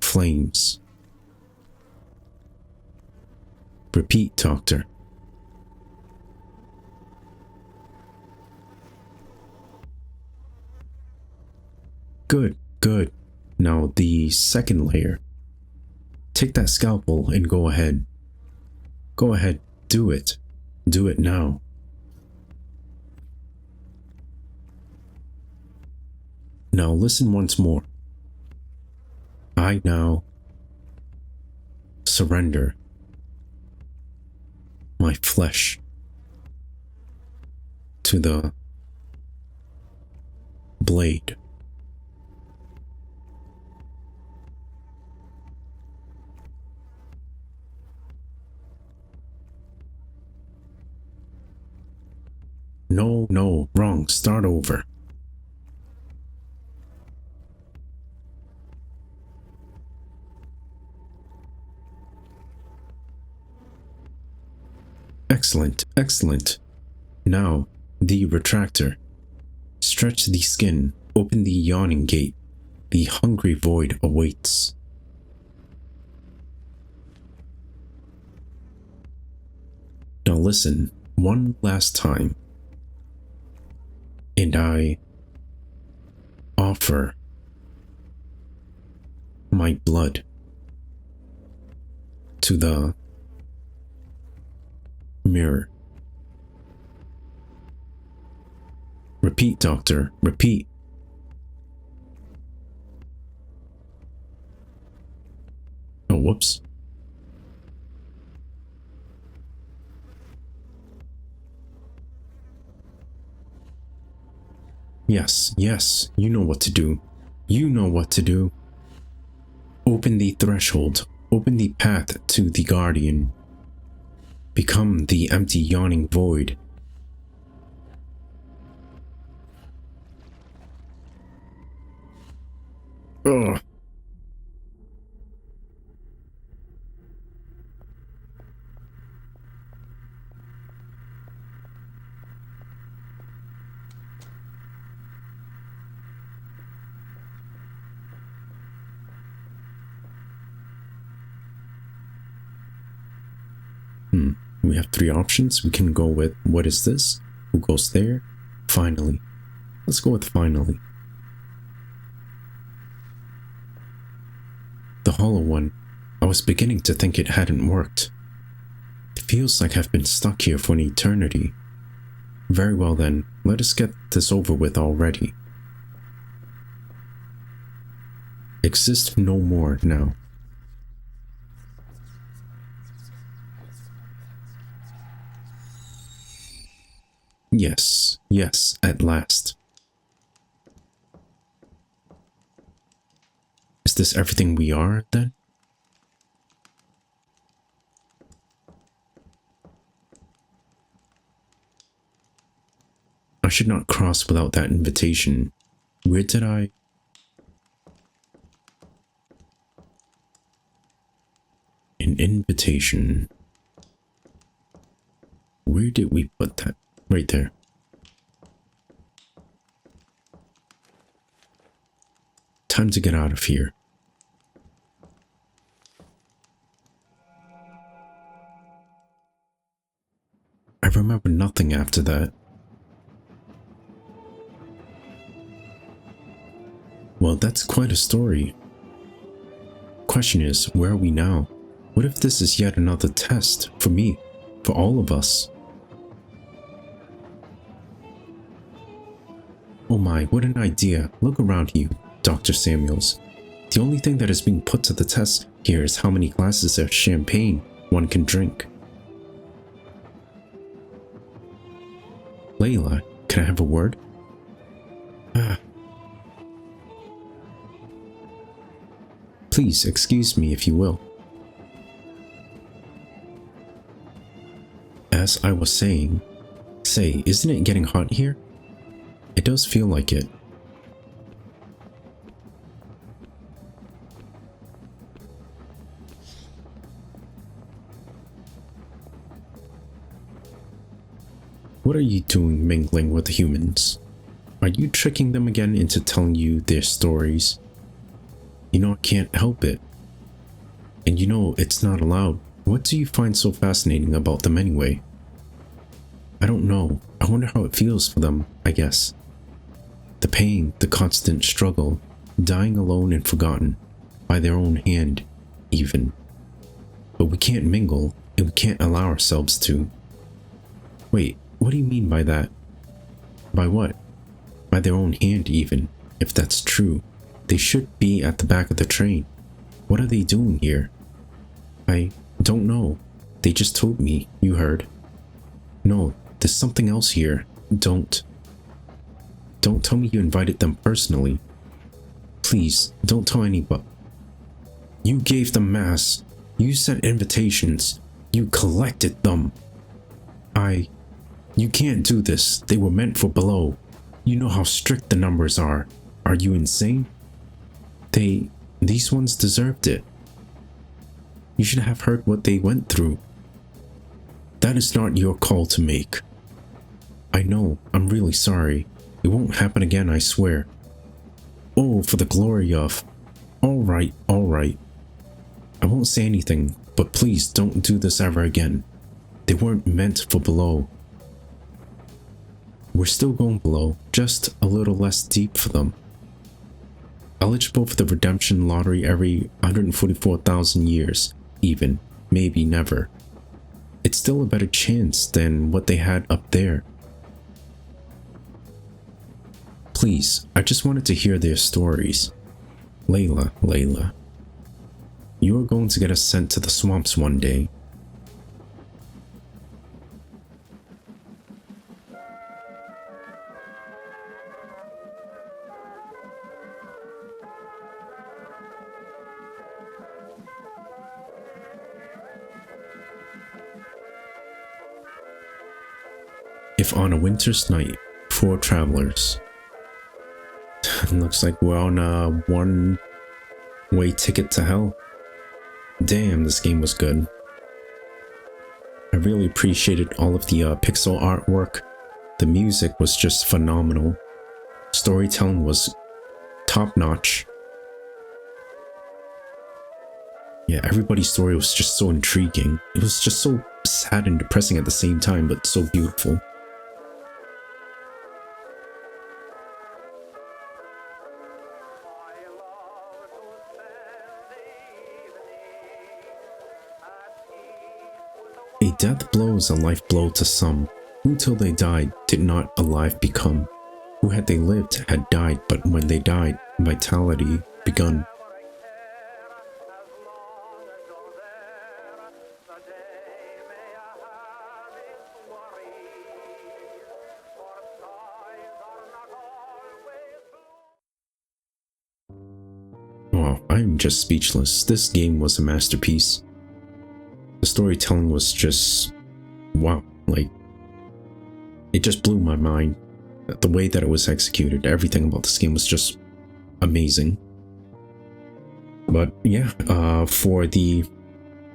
A: flames. Repeat, Doctor. Good, good. Now the second layer. Take that scalpel and go ahead. Go ahead, do it. Do it now. Now listen once more. I now surrender my flesh to the blade. No, wrong. Start over. Excellent, excellent. Now, the retractor. Stretch the skin, open the yawning gate. The hungry void awaits. Now listen, one last time. And I offer my blood to the mirror. Repeat, Doctor, repeat. Oh, whoops. Yes, you know what to do. You know what to do. Open the threshold. Open the path to the Guardian. Become the empty yawning void. Ugh. We have three options. We can go with what is this? Who goes there? Finally. Let's go with finally. The hollow one. I was beginning to think it hadn't worked. It feels like I've been stuck here for an eternity. Very well then, let us get this over with already. Exist no more now. Yes, at last. Is this everything we are, then? I should not cross without that invitation. Where did I... An invitation. Where did we put that? Right there. Time to get out of here. I remember nothing after that. Well, that's quite a story. question is, where are we now? What if this is yet another test for me, for all of us? Oh my, what an idea. Look around you, Dr. Samuels. The only thing that is being put to the test here is how many glasses of champagne one can drink. Layla, can I have a word? Please excuse me if you will. As I was saying, say, isn't it getting hot here? It does feel like it. What are you doing mingling with the humans? Are you tricking them again into telling you their stories? You know I can't help it. And you know it's not allowed. What do you find so fascinating about them anyway? I don't know. I wonder how it feels for them, I guess. The pain, the constant struggle, dying alone and forgotten, by their own hand, even. But we can't mingle, and we can't allow ourselves to. Wait, what do you mean by that? By what? By their own hand, even, if that's true. They should be at the back of the train. What are they doing here? I don't know. They just told me, you heard. No, there's something else here. Don't tell me you invited them personally. Please, don't tell anybody. You gave them mass. You sent invitations. You collected them. You can't do this. They were meant for below. You know how strict the numbers are. Are you insane? These ones deserved it. You should have heard what they went through. That is not your call to make. I know, I'm really sorry. It won't happen again, I swear. Oh, for the glory of... All right. I won't say anything, but please don't do this ever again. They weren't meant for below. We're still going below, just a little less deep for them. Eligible for the redemption lottery every 144,000 years, even, maybe never. It's still a better chance than what they had up there. Please, I just wanted to hear their stories. Layla. You are going to get us sent to the swamps one day. If on a winter's night, 4 travelers. Looks like we're on a one-way ticket to hell. Damn, this game was good. I really appreciated all of the pixel artwork. The music was just phenomenal. Storytelling was top-notch. Yeah, everybody's story was just so intriguing. It was just so sad and depressing at the same time, but so beautiful. A death blow is a life blow to some, who till they died did not alive become, who had they lived had died, but when they died, vitality begun. Wow, I'm just speechless. This game was a masterpiece. The storytelling was just, wow, like, it just blew my mind. The way that it was executed, everything about this game was just amazing. But yeah, for the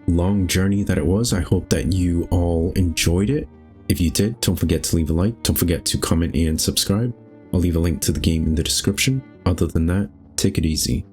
A: long journey that it was, I hope that you all enjoyed it. If you did, don't forget to leave a like, don't forget to comment and subscribe. I'll leave a link to the game in the description. Other than that, take it easy.